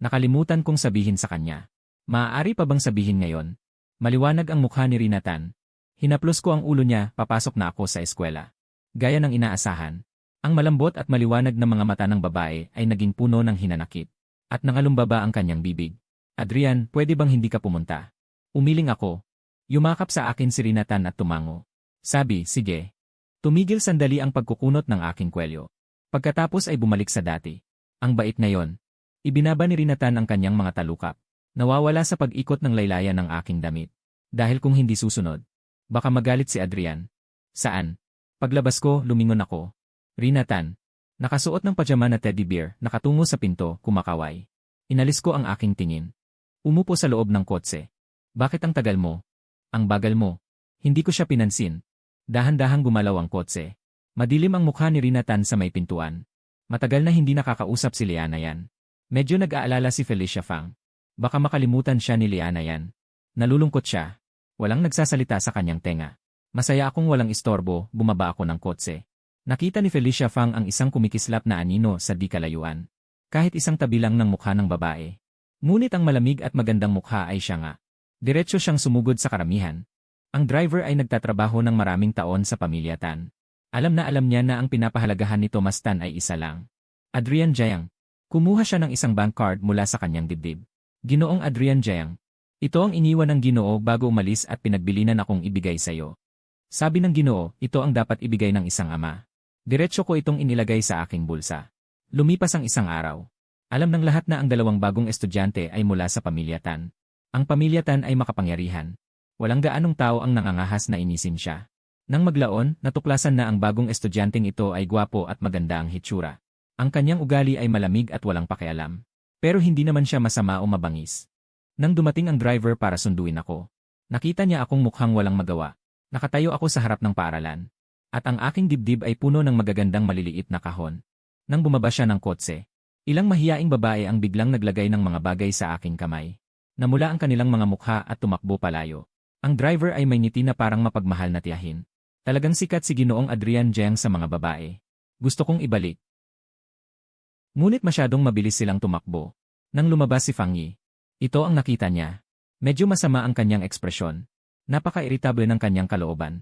Nakalimutan kong sabihin sa kanya. Maaari pa bang sabihin ngayon? Maliwanag ang mukha ni Rina Tan. Hinaplos ko ang ulo niya, papasok na ako sa eskwela. Gaya ng inaasahan. Ang malambot at maliwanag na mga mata ng babae ay naging puno ng hinanakit. At nangalumbaba ang kanyang bibig. Adrian, pwede bang hindi ka pumunta? Umiling ako. Yumakap sa akin si Rina Tan at tumango. Sabi, sige. Tumigil sandali ang pagkukunot ng aking kwelyo. Pagkatapos ay bumalik sa dati. Ang bait ngayon. Ibinaba ni Rina Tan ang kanyang mga talukap. Nawawala sa pag-ikot ng laylayan ng aking damit. Dahil kung hindi susunod, baka magalit si Adrian. Saan? Paglabas ko, lumingon ako. Rina Tan. Nakasuot ng pajama na teddy bear, nakatungo sa pinto, kumakaway. Inalis ko ang aking tingin. Umupo sa loob ng kotse. Bakit ang tagal mo? Ang bagal mo. Hindi ko siya pinansin. Dahan-dahang gumalaw ang kotse. Madilim ang mukha ni Rina Tan sa may pintuan. Matagal na hindi nakakausap si Liana yan. Medyo nag-aalala si Felicia Fang. Baka makalimutan siya ni Liana yan. Nalulungkot siya. Walang nagsasalita sa kanyang tenga. Masaya akong walang istorbo, bumaba ako ng kotse. Nakita ni Felicia Fang ang isang kumikislap na anino sa di kalayuan. Kahit isang tabi lang ng mukha ng babae. Ngunit ang malamig at magandang mukha ay siya nga. Diretso siyang sumugod sa karamihan. Ang driver ay nagtatrabaho ng maraming taon sa pamilya Tan. Alam na alam niya na ang pinapahalagahan ni Thomas Tan ay isa lang. Adrian Jiang. Kumuha siya ng isang bank card mula sa kanyang dibdib. Ginoong Adrian Jiang. Ito ang iniwan ng Ginoo bago umalis at pinagbilinan akong ibigay sa iyo. Sabi ng Ginoo, ito ang dapat ibigay ng isang ama. Diretso ko itong inilagay sa aking bulsa. Lumipas ang isang araw. Alam ng lahat na ang dalawang bagong estudyante ay mula sa pamilya Tan. Ang pamilya Tan ay makapangyarihan. Walang gaanong tao ang nangangahas na inisin siya. Nang maglaon, natuklasan na ang bagong estudyanteng ito ay gwapo at maganda ang hitsura. Ang kanyang ugali ay malamig at walang pakialam. Pero hindi naman siya masama o mabangis. Nang dumating ang driver para sunduin ako, nakita niya akong mukhang walang magawa. Nakatayo ako sa harap ng paaralan. At ang aking dibdib ay puno ng magagandang maliliit na kahon. Nang bumaba siya ng kotse, ilang mahiyaing babae ang biglang naglagay ng mga bagay sa aking kamay. Namula ang kanilang mga mukha at tumakbo palayo. Ang driver ay may ngiti na parang mapagmahal na tiyahin. Talagang sikat si Ginoong Adrian Jiang sa mga babae. Gusto kong ibalik. Ngunit masyadong mabilis silang tumakbo. Nang lumabas si Fang Yi, ito ang nakita niya. Medyo masama ang kanyang ekspresyon. Napaka-iritable ng kanyang kalooban.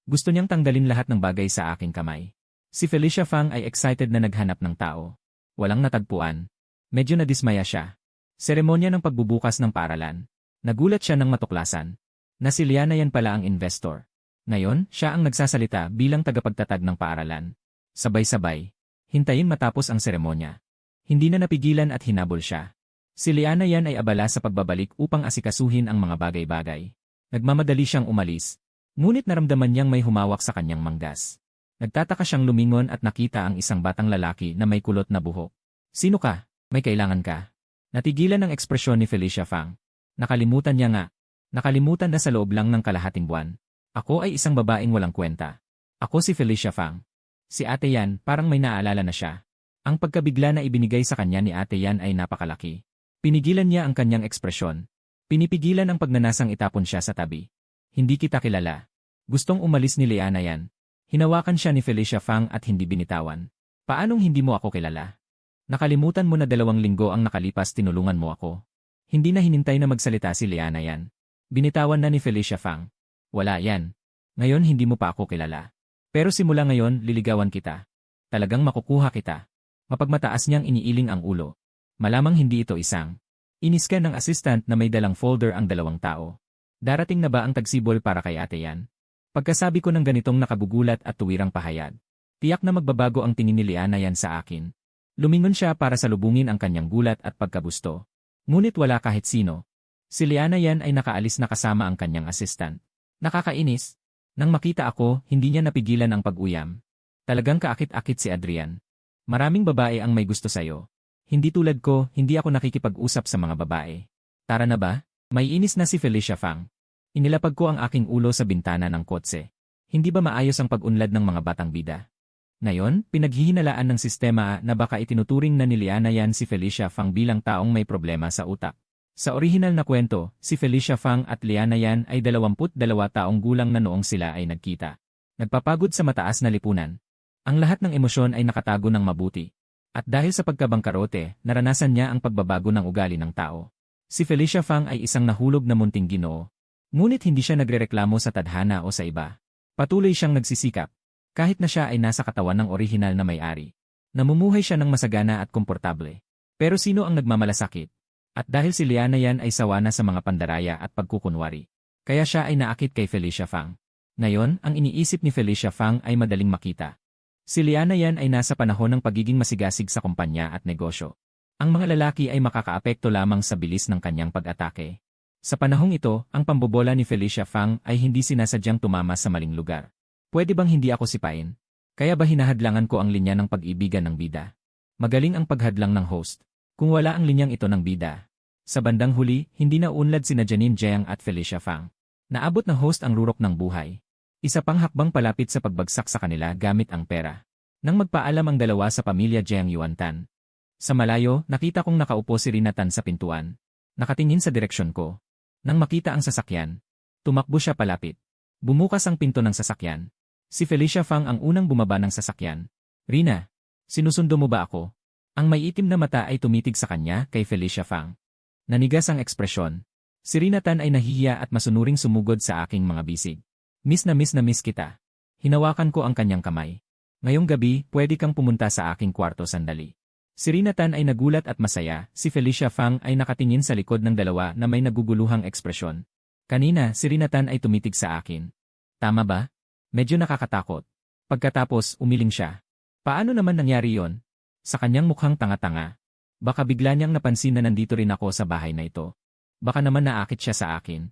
Gusto niyang tanggalin lahat ng bagay sa aking kamay. Si Felicia Fang ay excited na naghanap ng tao. Walang natagpuan. Medyo nadismaya siya. Seremonya ng pagbubukas ng paaralan. Nagulat siya nang matuklasan. Na si Liana yan pala ang investor. Ngayon, siya ang nagsasalita bilang tagapagtatag ng paaralan. Sabay-sabay. Hintayin matapos ang seremonya. Hindi na napigilan at hinabol siya. Si Liana Yan ay abala sa pagbabalik upang asikasuhin ang mga bagay-bagay. Nagmamadali siyang umalis. Ngunit naramdaman niyang may humawak sa kanyang manggas. Nagtataka siyang lumingon at nakita ang isang batang lalaki na may kulot na buhok. Sino ka? May kailangan ka? Natigilan ang ekspresyon ni Felicia Fang. Nakalimutan niya nga. Nakalimutan na sa loob lang ng kalahating buwan. Ako ay isang babaeng walang kwenta. Ako si Felicia Fang. Si Ate Yan parang may naalala na siya. Ang pagkabigla na ibinigay sa kanya ni Ate Yan ay napakalaki. Pinigilan niya ang kanyang ekspresyon. Pinipigilan ang pagnanasang itapon siya sa tabi. Hindi kita kilala. Gustong umalis ni Liana Yan. Hinawakan siya ni Felicia Fang at hindi binitawan. Paanong hindi mo ako kilala? Nakalimutan mo na 2 linggo ang nakalipas tinulungan mo ako. Hindi na hinintay na magsalita si Liana Yan. Binitawan na ni Felicia Fang. Wala yan. Ngayon hindi mo pa ako kilala. Pero simula ngayon liligawan kita. Talagang makukuha kita. Mapagmataas niyang iniiling ang ulo. Malamang hindi ito isang. Iniskan ng assistant na may dalang folder ang 2 tao. Darating na ba ang tagsibol para kay Ate Yan? Pagkasabi ko ng ganitong nakabugulat at tuwirang pahayag. Tiyak na magbabago ang tingin ni Liana Yan sa akin. Lumingon siya para salubungin ang kanyang gulat at pagkagusto. Ngunit wala kahit sino. Si Liana Yan ay nakaalis na kasama ang kanyang assistant. Nakakainis. Nang makita ako, hindi niya napigilan ang pag-uyam. Talagang kaakit-akit si Adrian. Maraming babae ang may gusto sa'yo. Hindi tulad ko, hindi ako nakikipag-usap sa mga babae. Tara na ba? May inis na si Felicia Fang. Inilapag ko ang aking ulo sa bintana ng kotse. Hindi ba maayos ang pag-unlad ng mga batang bida? Ngayon, pinaghihinalaan ng sistema na baka itinuturing na ni Liana Yan si Felicia Fang bilang taong may problema sa utak. Sa orihinal na kwento, si Felicia Fang at Liana Yan ay 22 taong gulang na noong sila ay nagkita. Nagpapagod sa mataas na lipunan. Ang lahat ng emosyon ay nakatago ng mabuti. At dahil sa pagkabangkarote, naranasan niya ang pagbabago ng ugali ng tao. Si Felicia Fang ay isang nahulog na munting ginoo. Ngunit hindi siya nagrereklamo sa tadhana o sa iba. Patuloy siyang nagsisikap. Kahit na siya ay nasa katawan ng orihinal na may-ari. Namumuhay siya ng masagana at komportable. Pero sino ang nagmamalasakit? At dahil si Liana Yan ay sawa na sa mga pandaraya at pagkukunwari. Kaya siya ay naakit kay Felicia Fang. Ngayon, ang iniisip ni Felicia Fang ay madaling makita. Si Liana Yan ay nasa panahon ng pagiging masigasig sa kumpanya at negosyo. Ang mga lalaki ay makakaapekto lamang sa bilis ng kanyang pag-atake. Sa panahong ito, ang pambobola ni Felicia Fang ay hindi sinasadyang tumama sa maling lugar. Pwede bang hindi ako sipain? Kaya ba hinahadlangan ko ang linya ng pag-ibigan ng bida? Magaling ang paghadlang ng host. Kung wala ang linyang ito ng bida. Sa bandang huli, hindi na unlad sina Janine Jiang at Felicia Fang. Naabot ng host ang rurok ng buhay. Isa pang hakbang palapit sa pagbagsak sa kanila gamit ang pera. Nang magpaalam ang dalawa sa pamilya Jiang Yuantan. Sa malayo, nakita kong nakaupo si Rina Tan sa pintuan. Nakatingin sa direksyon ko. Nang makita ang sasakyan, tumakbo siya palapit. Bumukas ang pinto ng sasakyan. Si Felicia Fang ang unang bumaba ng sasakyan. Rina, sinusundo mo ba ako? Ang may itim na mata ay tumitig sa kanya kay Felicia Fang. Nanigas ang ekspresyon. Si Rina Tan ay nahihiya at masunuring sumugod sa aking mga bisig. Miss na miss kita. Hinawakan ko ang kanyang kamay. Ngayong gabi, pwede kang pumunta sa aking kwarto sandali. Si Rina Tan ay nagulat at masaya, si Felicia Fang ay nakatingin sa likod ng dalawa na may naguguluhang ekspresyon. Kanina, si Rina Tan ay tumitig sa akin. Tama ba? Medyo nakakatakot. Pagkatapos, umiling siya. Paano naman nangyari yon? Sa kanyang mukhang tanga-tanga. Baka bigla niyang napansin na nandito rin ako sa bahay na ito. Baka naman naakit siya sa akin.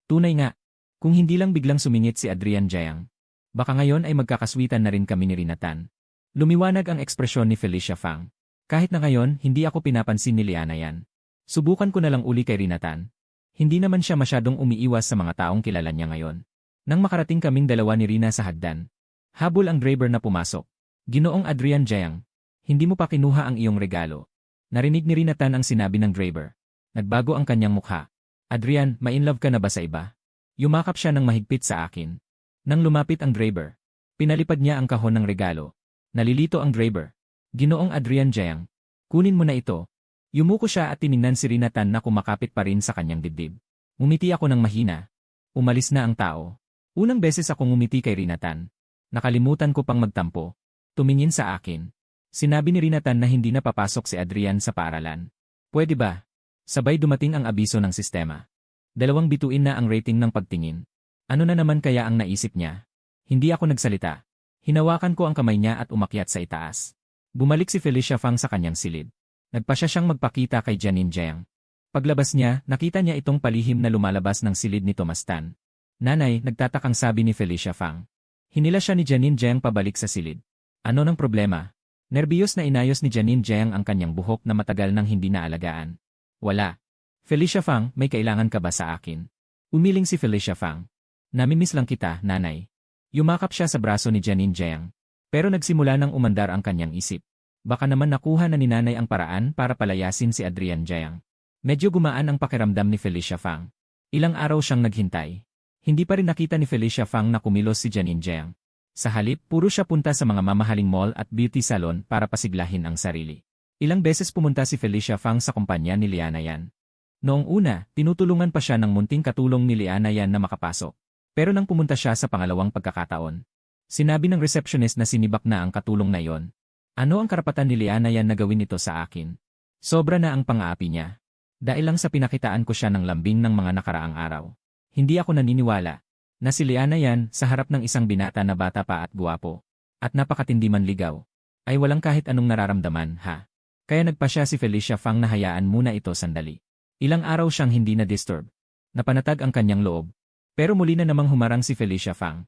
Tunay nga. Kung hindi lang biglang sumingit si Adrian Jiang. Baka ngayon ay magkakaswitan na rin kami ni Rina Tan. Lumiwanag ang ekspresyon ni Felicia Fang. Kahit na ngayon, hindi ako pinapansin ni Liana Yan. Subukan ko na lang uli kay Rina Tan. Hindi naman siya masyadong umiiwas sa mga taong kilala niya ngayon. Nang makarating kaming dalawa ni Rina sa hagdan. Habol ang driver na pumasok. Ginoong Adrian Jiang. Hindi mo pa kinuha ang iyong regalo. Narinig ni Rina Tan ang sinabi ng driver. Nagbago ang kanyang mukha. Adrian, ma-inlove ka na ba sa iba? Yumakap siya ng mahigpit sa akin. Nang lumapit ang driver, pinalipad niya ang kahon ng regalo. Nalilito ang driver. Ginoong Adrian Jiang, kunin mo na ito. Yumuko siya at tiningnan si Rina Tan na kumakapit pa rin sa kanyang dibdib. Umiti ako ng mahina. Umalis na ang tao. Unang beses akong umiti kay Rina Tan. Nakalimutan ko pang magtampo. Tumingin sa akin. Sinabi ni Rina Tan na hindi na papasok si Adrian sa paaralan. Pwede ba? Sabay dumating ang abiso ng sistema. 2 bituin na ang rating ng pagtingin. Ano na naman kaya ang naisip niya? Hindi ako nagsalita. Hinawakan ko ang kamay niya at umakyat sa itaas. Bumalik si Felicia Fang sa kanyang silid. Nagpasya siyang magpakita kay Janine Jiang. Paglabas niya, nakita niya itong palihim na lumalabas ng silid ni Tomas Tan. Nanay, nagtatakang sabi ni Felicia Fang. Hinila siya ni Janine Jiang pabalik sa silid. Ano ng problema? Nerbiyos na inayos ni Janine Jiang ang kanyang buhok na matagal nang hindi naalagaan. Wala. Felicia Fang, may kailangan ka ba sa akin? Umiling si Felicia Fang. Namimiss lang kita, nanay. Yumakap siya sa braso ni Janine Jiang. Pero nagsimula nang umandar ang kanyang isip. Baka naman nakuha na ni nanay ang paraan para palayasin si Adrian Jiang. Medyo gumaan ang pakiramdam ni Felicia Fang. Ilang araw siyang naghintay. Hindi pa rin nakita ni Felicia Fang na kumilos si Janine Jiang. Sa halip, puro siya punta sa mga mamahaling mall at beauty salon para pasiglahin ang sarili. Ilang beses pumunta si Felicia Fang sa kumpanya ni Liana Yan. Noong una, tinutulungan pa siya ng munting katulong ni Liana Yan na makapasok. Pero nang pumunta siya sa pangalawang pagkakataon, sinabi ng receptionist na sinibak na ang katulong na iyon. Ano ang karapatan ni Liana Yan na gawin ito sa akin? Sobra na ang pang-aapi niya. Dahil lang sa pinakitaan ko siya ng lambing ng mga nakaraang araw. Hindi ako naniniwala na si Liana Yan sa harap ng isang binata na bata pa at guwapo, at napakatindi manligaw, ay walang kahit anong nararamdaman, ha? Kaya nagpa siya si Felicia Fang na hayaan muna ito sandali. Ilang araw siyang hindi na-disturb. Napanatag ang kanyang loob. Pero muli na namang humarang si Felicia Fang.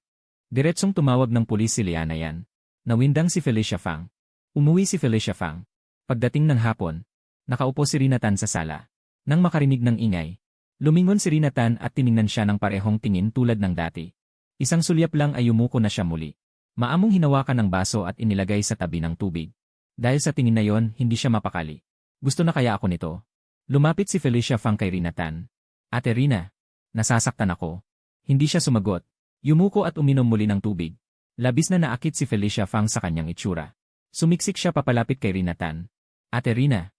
Diretsong tumawag ng pulis si Liana Yan. Nawindang si Felicia Fang. Umuwi si Felicia Fang. Pagdating ng hapon, nakaupo si Rina Tan sa sala. Nang makarinig ng ingay, lumingon si Rina Tan at tiningnan siya ng parehong tingin tulad ng dati. Isang sulyap lang ay yumuko na siya muli. Maamong hinawakan ng baso at inilagay sa tabi ng tubig. Dahil sa tingin na yon, hindi siya mapakali. Gusto na kaya ako nito? Lumapit si Felicia Fang kay Rina Tan. Ate Rina, nasasaktan ako. Hindi siya sumagot. Yumuko at uminom muli ng tubig. Labis na naakit si Felicia Fang sa kanyang itsura. Sumiksik siya papalapit kay Rina Tan. Ate Rina,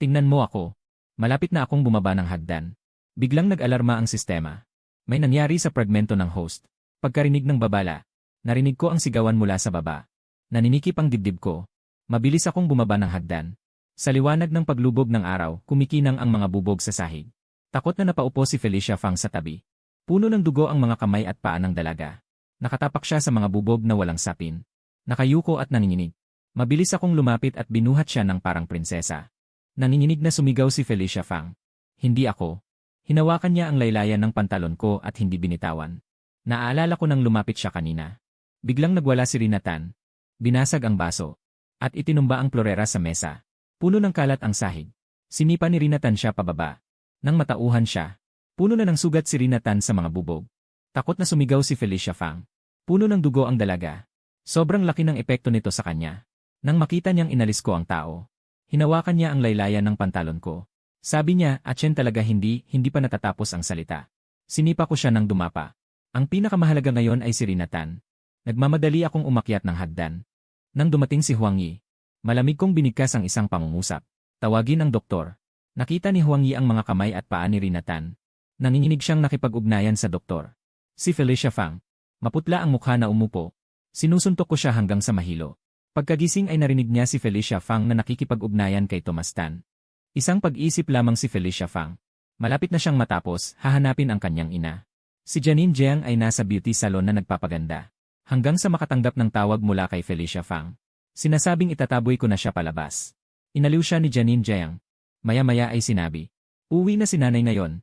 tingnan mo ako. Malapit na akong bumaba ng hagdan. Biglang nag-alarma ang sistema. May nangyari sa fragmento ng host. Pagkarinig ng babala, narinig ko ang sigawan mula sa baba. Naninikip ang dibdib ko. Mabilis akong bumaba ng hagdan. Sa liwanag ng paglubog ng araw, kumikinang ang mga bubog sa sahig. Takot na napaupo si Felicia Fang sa tabi. Puno ng dugo ang mga kamay at paa ng dalaga. Nakatapak siya sa mga bubog na walang sapin. Nakayuko at nanginginig. Mabilis akong lumapit at binuhat siya ng parang prinsesa. Nanginginig na sumigaw si Felicia Fang. Hindi ako. Hinawakan niya ang laylayan ng pantalon ko at hindi binitawan. Naaalala ko nang lumapit siya kanina. Biglang nagwala si Rina Tan. Binasag ang baso. At itinumba ang klorera sa mesa. Puno ng kalat ang sahig. Sinipa ni Rina Tan siya pababa. Nang matauhan siya, puno na ng sugat si Rina Tan sa mga bubog. Takot na sumigaw si Felicia Fang. Puno ng dugo ang dalaga. Sobrang laki ng epekto nito sa kanya. Nang makita niyang inalis ko ang tao, hinawakan niya ang laylayan ng pantalon ko. Sabi niya, atyen talaga hindi pa natatapos ang salita. Sinipa ko siya ng dumapa. Ang pinakamahalaga ngayon ay si Rina Tan. Nagmamadali akong umakyat ng hagdan. Nang dumating si Huang Yi, malamig kong binigkas ang isang pangungusap. Tawagin ang doktor. Nakita ni Huang Yi ang mga kamay at paa ni Rina Tan. Nanginginig siyang nakipag-ugnayan sa doktor. Si Felicia Fang. Maputla ang mukha na umupo. Sinusuntok ko siya hanggang sa mahilo. Pagkagising ay narinig niya si Felicia Fang na nakikipag-ugnayan kay Tomas Tan. Isang pag-isip lamang si Felicia Fang. Malapit na siyang matapos, hahanapin ang kanyang ina. Si Janine Jiang ay nasa beauty salon na nagpapaganda. Hanggang sa makatanggap ng tawag mula kay Felicia Fang. Sinasabing itataboy ko na siya palabas. Inaliw siya ni Janine Jiang. Maya-maya ay sinabi, uwi na si nanay ngayon.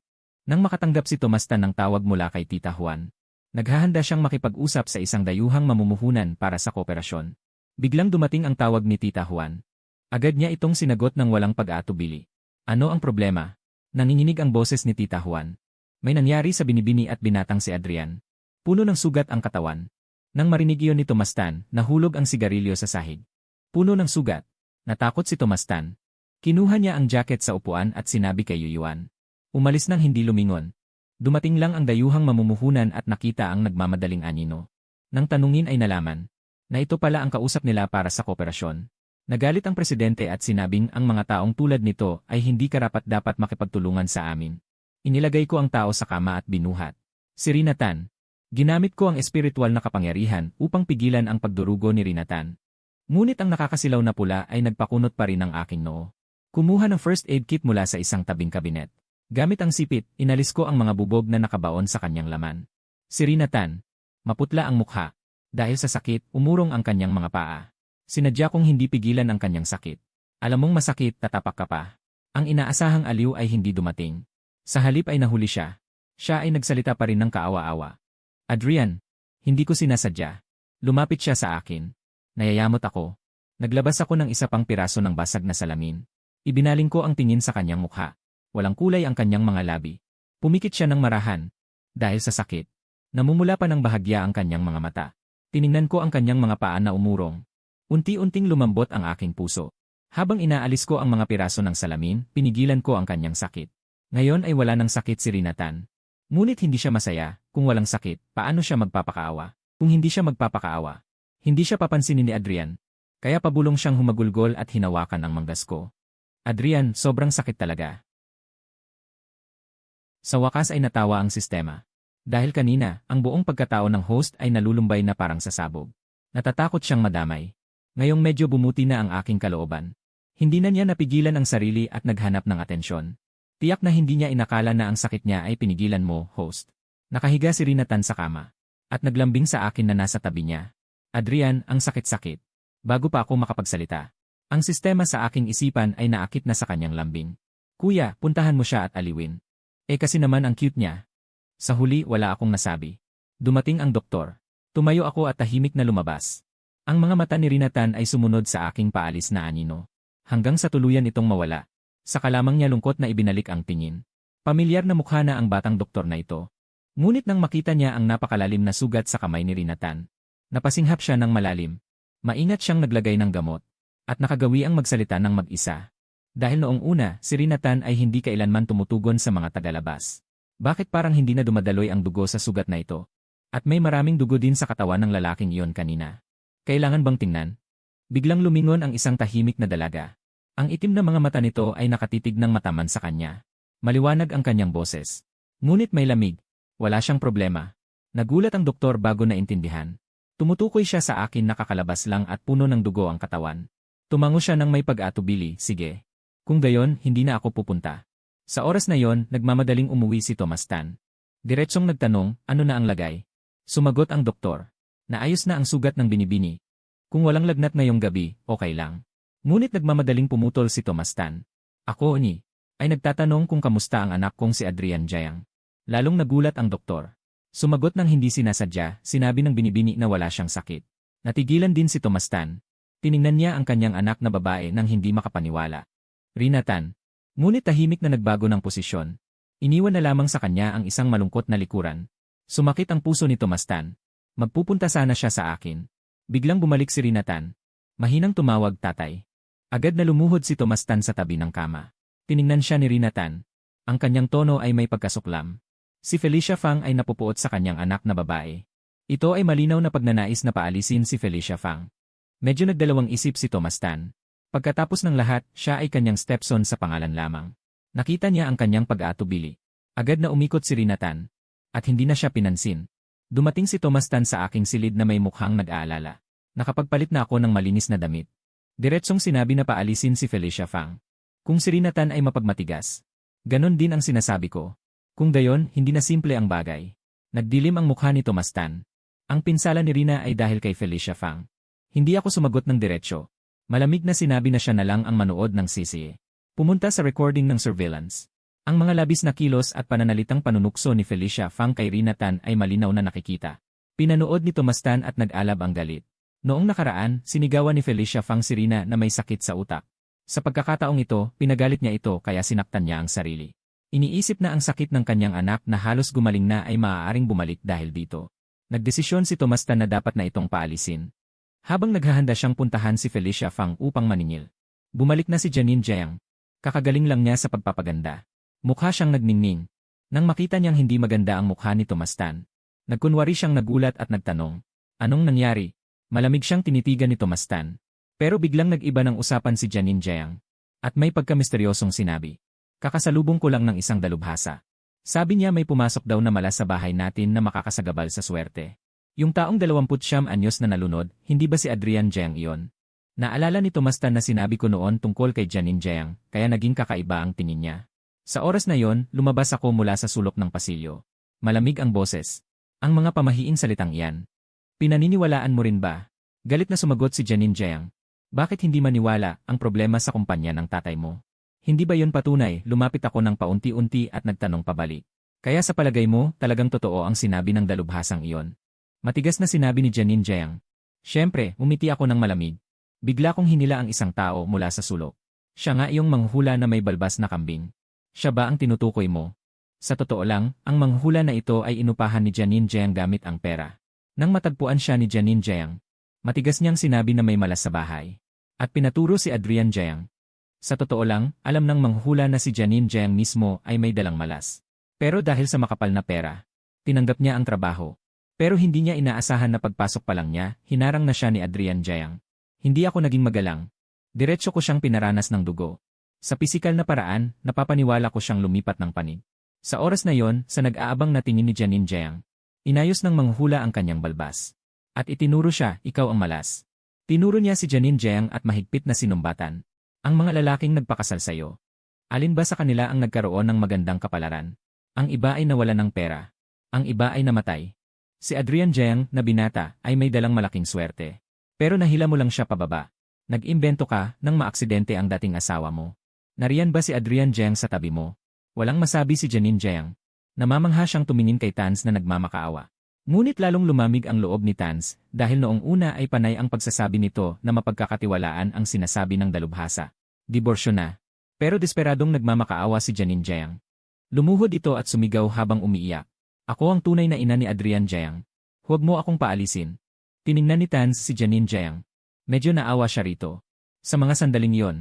Nang makatanggap si Tomas Tan ng tawag mula kay Tita Juan, naghahanda siyang makipag-usap sa isang dayuhang mamumuhunan para sa kooperasyon. Biglang dumating ang tawag ni Tita Juan. Agad niya itong sinagot ng walang pag-aatubili. Ano ang problema? Nanginginig ang boses ni Tita Juan. May nangyari sa binibini at binatang si Adrian. Puno ng sugat ang katawan. Nang marinig iyon ni Tomas Tan, nahulog ang sigarilyo sa sahig. Puno ng sugat. Natakot si Tomas Tan. Kinuha niya ang jacket sa upuan at sinabi kay Yuyuan. Umalis nang hindi lumingon. Dumating lang ang dayuhang mamumuhunan at nakita ang nagmamadaling anino. Nang tanungin ay nalaman na ito pala ang kausap nila para sa kooperasyon. Nagalit ang presidente at sinabing ang mga taong tulad nito ay hindi karapat-dapat makipagtulungan sa amin. Inilagay ko ang tao sa kama at binuhat. Si Rina Tan. Ginamit ko ang espiritual na kapangyarihan upang pigilan ang pagdurugo ni Rina Tan. Ngunit ang nakakasilaw na pula ay nagpakunot pa rin ng aking noo. Kumuha ng first aid kit mula sa isang tabing kabinet. Gamit ang sipit, inalis ko ang mga bubog na nakabaon sa kanyang laman. Si Rinatan. Maputla ang mukha. Dahil sa sakit, umurong ang kanyang mga paa. Sinadya kong hindi pigilan ang kanyang sakit. Alam mong masakit, tatapak ka pa. Ang inaasahang aliw ay hindi dumating. Sa halip ay nahuli siya. Siya ay nagsalita pa rin ng kaawa-awa. Adrian, hindi ko sinasadya. Lumapit siya sa akin. Nayayamot ako. Naglabas ako ng isa pang piraso ng basag na salamin. Ibinaling ko ang tingin sa kanyang mukha. Walang kulay ang kanyang mga labi. Pumikit siya ng marahan. Dahil sa sakit. Namumula pa ng bahagya ang kanyang mga mata. Tiningnan ko ang kanyang mga paa na umurong. Unti-unting lumambot ang aking puso. Habang inaalis ko ang mga piraso ng salamin, pinigilan ko ang kanyang sakit. Ngayon ay wala ng sakit si Rinatan. Ngunit hindi siya masaya. Kung walang sakit, paano siya magpapakaawa? Kung hindi siya magpapakaawa, hindi siya papansinin ni Adrian. Kaya pabulong siyang humagulgol at hinawakan ang manggas ko. Adrian, sobrang sakit talaga. Sa wakas ay natawa ang sistema. Dahil kanina, ang buong pagkatao ng host ay nalulumbay na parang sasabog. Natatakot siyang madamay. Ngayong medyo bumuti na ang aking kalooban. Hindi na niya napigilan ang sarili at naghanap ng atensyon. Tiyak na hindi niya inakala na ang sakit niya ay pinigilan mo, host. Nakahiga si Rinatan sa kama. At naglambing sa akin na nasa tabi niya. Adrian, ang sakit-sakit. Bago pa ako makapagsalita. Ang sistema sa aking isipan ay naakit na sa kanyang lambing. Kuya, puntahan mo siya at aliwin. Kasi naman ang cute niya. Sa huli, wala akong nasabi. Dumating ang doktor. Tumayo ako at tahimik na lumabas. Ang mga mata ni Rinatan ay sumunod sa aking paalis na anino. Hanggang sa tuluyan itong mawala. Saka lamang niya lungkot na ibinalik ang tingin. Pamilyar na mukha na ang batang doktor na ito. Ngunit nang makita niya ang napakalalim na sugat sa kamay ni Rinatan, napasinghap siya ng malalim. Maingat siyang naglagay ng gamot. At nakagawi ang magsalita ng mag-isa. Dahil noong una, si Rinatan ay hindi kailanman tumutugon sa mga tagalabas. Bakit parang hindi na dumadaloy ang dugo sa sugat na ito? At may maraming dugo din sa katawan ng lalaking iyon kanina. Kailangan bang tingnan? Biglang lumingon ang isang tahimik na dalaga. Ang itim na mga mata nito ay nakatitig ng mataman sa kanya. Maliwanag ang kanyang boses. Ngunit may lamig. Wala siyang problema. Nagulat ang doktor bago naintindihan. Tumutukoy siya sa akin na kakalabas lang at puno ng dugo ang katawan. Tumango siya ng may pag-atubili, sige. Kung gayon, hindi na ako pupunta. Sa oras na yon, nagmamadaling umuwi si Tomastan. Diretsong nagtanong, ano na ang lagay? Sumagot ang doktor. Naayos na ang sugat ng binibini. Kung walang lagnat ngayong gabi, okay lang. Ngunit nagmamadaling pumutol si Tomastan. Ako ay nagtatanong kung kamusta ang anak kong si Adrian Jayang. Lalong nagulat ang doktor. Sumagot ng hindi sinasadya, sinabi ng binibini na wala siyang sakit. Natigilan din si Tomastan. Tiningnan niya ang kanyang anak na babae nang hindi makapaniwala. Rinatan. Ngunit tahimik na nagbago ng posisyon. Iniwan na lamang sa kanya ang isang malungkot na likuran. Sumakit ang puso ni Tomastan. Magpupunta sana siya sa akin. Biglang bumalik si Rinatan. Mahinang tumawag tatay. Agad na lumuhod si Tomastan sa tabi ng kama. Tiningnan siya ni Rinatan. Ang kanyang tono ay may pagkasuklam. Si Felicia Fang ay napupuot sa kanyang anak na babae. Ito ay malinaw na pagnanais na paalisin si Felicia Fang. Medyo nagdalawang isip si Tomastan. Pagkatapos ng lahat, siya ay kanyang stepson sa pangalan lamang. Nakita niya ang kanyang pag-aatubili. Agad na umikot si Rinatan. At hindi na siya pinansin. Dumating si Tomastan sa aking silid na may mukhang nag-aalala. Nakapagpalit na ako ng malinis na damit. Diretsong sinabi na paalisin si Felicia Fang. Kung si Rinatan ay mapagmatigas. Ganon din ang sinasabi ko. Kung gayon, hindi na simple ang bagay. Nagdilim ang mukha ni Tomastan. Ang pinsala ni Rina ay dahil kay Felicia Fang. Hindi ako sumagot ng diretsyo. Malamig na sinabi na siya na lang ang manood ng sisiye. Pumunta sa recording ng surveillance. Ang mga labis na kilos at pananalitang panunukso ni Felicia Fang kay Rinatan ay malinaw na nakikita. Pinanood ni Tomastan at nag-alab ang galit. Noong nakaraan, sinigawan ni Felicia Fang si Rina na may sakit sa utak. Sa pagkakataong ito, pinagalit niya ito kaya sinaktan niya ang sarili. Iniisip na ang sakit ng kanyang anak na halos gumaling na ay maaaring bumalik dahil dito. Nagdesisyon si Tomastan na dapat na itong paalisin. Habang naghahanda siyang puntahan si Felicia Fang upang maningil. Bumalik na si Janine Jiang. Kakagaling lang niya sa pagpapaganda. Mukha siyang nagningning. Nang makita niyang hindi maganda ang mukha ni Tomastan, nagkunwari siyang nagulat at nagtanong. Anong nangyari? Malamig siyang tinitigan ni Tomastan. Pero biglang nag-iba ng usapan si Janine Jiang. At may pagkamisteryosong sinabi. Kakasalubong ko lang ng isang dalubhasa. Sabi niya may pumasok daw na malas sa bahay natin na makakasagabal sa swerte. Yung taong 29 anyos na nalunod, hindi ba si Adrian Jiang iyon? Naalala ni Tomastan na sinabi ko noon tungkol kay Janine Jiang, kaya naging kakaiba ang tingin niya. Sa oras na yon, lumabas ako mula sa sulok ng pasilyo. Malamig ang boses. Ang mga pamahiing salitang iyan. Pinaniniwalaan mo rin ba? Galit na sumagot si Janine Jiang. Bakit hindi maniwala ang problema sa kumpanya ng tatay mo? Hindi ba yon patunay? Lumapit ako ng paunti-unti at nagtanong pabalik. Kaya sa palagay mo, talagang totoo ang sinabi ng dalubhasang iyon? Matigas na sinabi ni Janine Jiang. Siyempre, umiti ako ng malamig. Bigla kong hinila ang isang tao mula sa sulok. Siya nga iyong manghula na may balbas na kambing. Siya ba ang tinutukoy mo? Sa totoo lang, ang manghula na ito ay inupahan ni Janine Jiang gamit ang pera. Nang matagpuan siya ni Janine Jiang, matigas niyang sinabi na may malas sa bahay. At pinaturo si Adrian Jiang. Sa totoo lang, alam ng manghula na si Janine Jiang mismo ay may dalang malas. Pero dahil sa makapal na pera, tinanggap niya ang trabaho. Pero hindi niya inaasahan na pagpasok pa lang niya, hinarang na siya ni Adrian Jiang. Hindi ako naging magalang. Diretso ko siyang pinaranas ng dugo. Sa pisikal na paraan, napapaniwala ko siyang lumipat ng panig. Sa oras na yon, sa nag-aabang na tingin ni Janine Jiang, inayos ng manghula ang kanyang balbas. At itinuro siya, ikaw ang malas. Tinuro niya si Janine Jiang at mahigpit na sinumbatan. Ang mga lalaking nagpakasal sa'yo. Alin ba sa kanila ang nagkaroon ng magandang kapalaran? Ang iba ay nawalan ng pera. Ang iba ay namatay. Si Adrian Jiang, na binata, ay may dalang malaking swerte. Pero nahila mo lang siya pababa. Nag-imbento ka nang maaksidente ang dating asawa mo. Nariyan ba si Adrian Jiang sa tabi mo? Walang masabi si Janine Jiang. Namamangha siyang tumingin kay Tans na nagmamakaawa. Ngunit lalong lumamig ang loob ni Tans dahil noong una ay panay ang pagsasabi nito na mapagkakatiwalaan ang sinasabi ng dalubhasa. Diborsyo na. Pero desperadong nagmamakaawa si Janine Jiang. Lumuhod ito at sumigaw habang umiiyak. Ako ang tunay na ina ni Adrian Jiang. Huwag mo akong paalisin. Tiningnan ni Tans si Janine Jiang. Medyo naawa siya rito. Sa mga sandaling yon,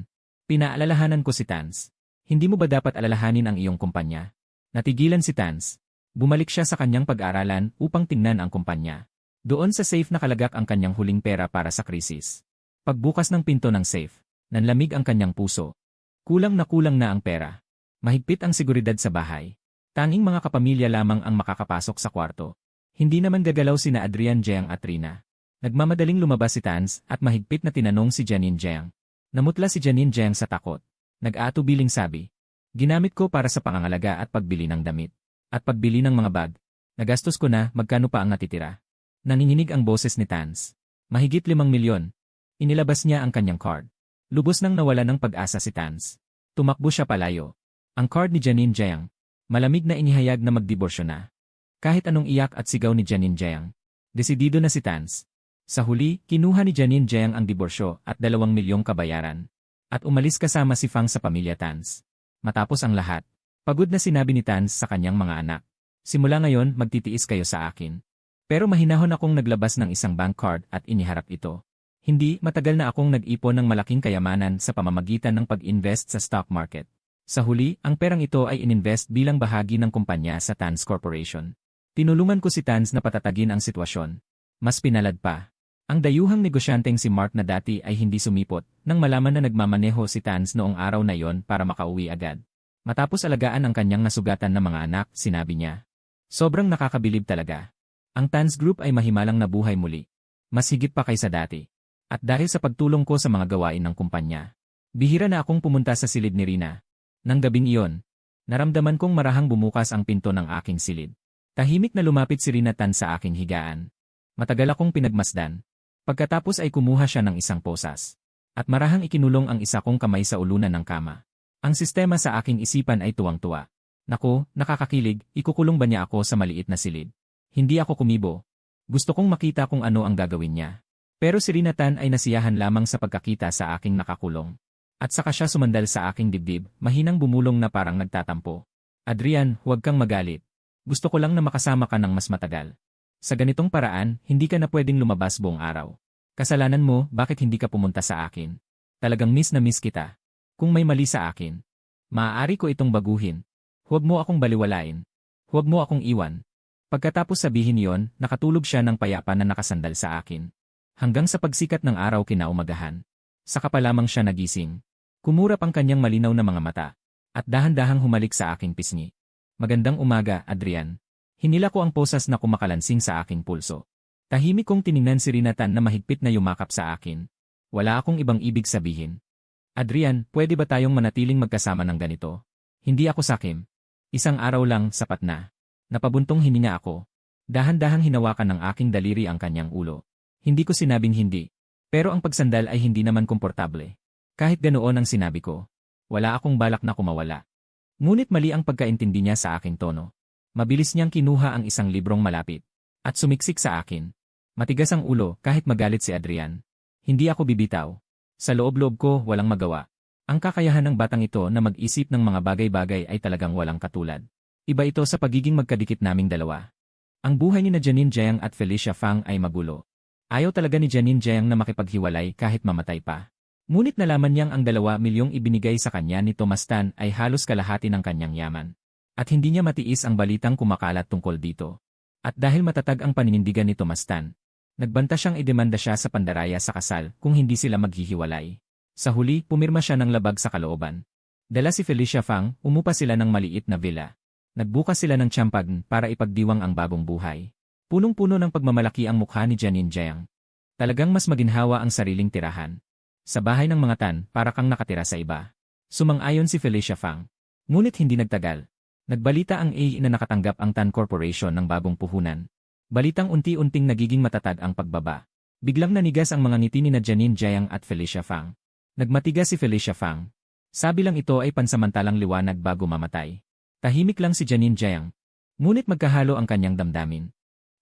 pinaalalahanan ko si Tans. Hindi mo ba dapat alalahanin ang iyong kumpanya? Natigilan si Tans. Bumalik siya sa kanyang pag-aaralan upang tingnan ang kumpanya. Doon sa safe nakalagak ang kanyang huling pera para sa krisis. Pagbukas ng pinto ng safe, nanlamig ang kanyang puso. Kulang na ang pera. Mahigpit ang seguridad sa bahay. Tanging mga kapamilya lamang ang makakapasok sa kwarto. Hindi naman gagalaw sina Adrian Jiang at Rina. Nagmamadaling lumabas si Tans at mahigpit na tinanong si Janine Jiang. Namutla si Janine Jiang sa takot. Nag-aatubiling sabi. Ginamit ko para sa pangangalaga at pagbili ng damit. At pagbili ng mga bag. Nagastos ko na, magkano pa ang natitira. Nanginginig ang boses ni Tans. Mahigit 5 milyon. Inilabas niya ang kanyang card. Lubos nang nawala ng pag-asa si Tans. Tumakbo siya palayo. Ang card ni Janine Jiang. Malamig na inihayag na magdiborsyo na. Kahit anong iyak at sigaw ni Janine Jiang. Desidido na si Tans. Sa huli, kinuha ni Janine Jiang ang diborsyo at 2 milyong kabayaran. At umalis kasama si Fang sa pamilya Tans. Matapos ang lahat, pagod na sinabi ni Tans sa kanyang mga anak. Simula ngayon, magtitiis kayo sa akin. Pero mahinahon akong naglabas ng isang bank card at iniharap ito. Hindi, matagal na akong nag-ipon ng malaking kayamanan sa pamamagitan ng pag-invest sa stock market. Sa huli, ang perang ito ay ininvest bilang bahagi ng kumpanya sa Tans Corporation. Tinulungan ko si Tans na patatagin ang sitwasyon. Mas pinalad pa. Ang dayuhang negosyanteng si Mark na dati ay hindi sumipot nang malaman na nagmamaneho si Tans noong araw na yon para makauwi agad. Matapos alagaan ang kanyang nasugatan na mga anak, sinabi niya. Sobrang nakakabilib talaga. Ang Tans Group ay mahimalang nabuhay muli. Mas higit pa kaysa dati. At dahil sa pagtulong ko sa mga gawain ng kumpanya, bihira na akong pumunta sa silid ni Rina. Nang gabing iyon, naramdaman kong marahang bumukas ang pinto ng aking silid. Tahimik na lumapit si Rina Tan sa aking higaan. Matagal akong pinagmasdan. Pagkatapos ay kumuha siya ng isang posas. At marahang ikinulong ang isa kong kamay sa ulunan ng kama. Ang sistema sa aking isipan ay tuwang-tuwa. Naku, nakakakilig, ikukulong ba niya ako sa maliit na silid? Hindi ako kumibo. Gusto kong makita kung ano ang gagawin niya. Pero si Rina Tan ay nasiyahan lamang sa pagkakita sa aking nakakulong. At saka siya sumandal sa aking dibdib, mahinang bumulong na parang nagtatampo. Adrian, huwag kang magalit. Gusto ko lang na makasama ka ng mas matagal. Sa ganitong paraan, hindi ka na pwedeng lumabas buong araw. Kasalanan mo, bakit hindi ka pumunta sa akin? Talagang miss na miss kita. Kung may mali sa akin, maaari ko itong baguhin. Huwag mo akong baliwalain. Huwag mo akong iwan. Pagkatapos sabihin yon, nakatulog siya ng payapa na nakasandal sa akin. Hanggang sa pagsikat ng araw kinaumagahan. Saka pa lamang siya nagising. Kumurap ang kanyang malinaw na mga mata. At dahan-dahang humalik sa aking pisngi. Magandang umaga, Adrian. Hinila ko ang posas na kumakalansing sa aking pulso. Tahimik kong tiningnan si Rina Tan na mahigpit na yumakap sa akin. Wala akong ibang ibig sabihin. Adrian, pwede ba tayong manatiling magkasama ng ganito? Hindi ako sakim. Isang araw lang, sapat na. Napabuntong hininga ako. Dahan-dahang hinawakan ng aking daliri ang kanyang ulo. Hindi ko sinabing hindi. Pero ang pagsandal ay hindi naman komportable. Kahit ganoon ang sinabi ko. Wala akong balak na kumawala. Ngunit mali ang pagkaintindi niya sa aking tono. Mabilis niyang kinuha ang isang librong malapit. At sumiksik sa akin. Matigas ang ulo kahit magalit si Adrian. Hindi ako bibitaw. Sa loob-loob ko walang magawa. Ang kakayahan ng batang ito na mag-isip ng mga bagay-bagay ay talagang walang katulad. Iba ito sa pagiging magkadikit naming dalawa. Ang buhay ni Janine Jiang at Felicia Fang ay magulo. Ayaw talaga ni Janine Jiang na makipaghiwalay kahit mamatay pa. Ngunit nalaman niyang ang 2 milyong ibinigay sa kanya ni Tomas Tan ay halos kalahati ng kanyang yaman. At hindi niya matiis ang balitang kumakalat tungkol dito. At dahil matatag ang paninindigan ni Tomas Tan, nagbanta siyang idemanda siya sa pandaraya sa kasal kung hindi sila maghihiwalay. Sa huli, pumirma siya ng labag sa kalooban. Dala si Felicia Fang, umupa sila ng maliit na villa. Nagbukas sila ng tsampag para ipagdiwang ang bagong buhay. Punong-puno ng pagmamalaki ang mukha ni Janine Jiang. Talagang mas maginhawa ang sariling tirahan. Sa bahay ng mga Tan, para kang nakatira sa iba. Sumang-ayon si Felicia Fang. Ngunit hindi nagtagal. Nagbalita ang AE na nakatanggap ang Tan Corporation ng bagong puhunan. Balitang unti-unting nagiging matatag ang pagbaba. Biglang nanigas ang mga ngiti ni Janine Jiang at Felicia Fang. Nagmatigas si Felicia Fang. Sabi lang ito ay pansamantalang liwanag bago mamatay. Tahimik lang si Janine Jiang. Ngunit magkahalo ang kanyang damdamin.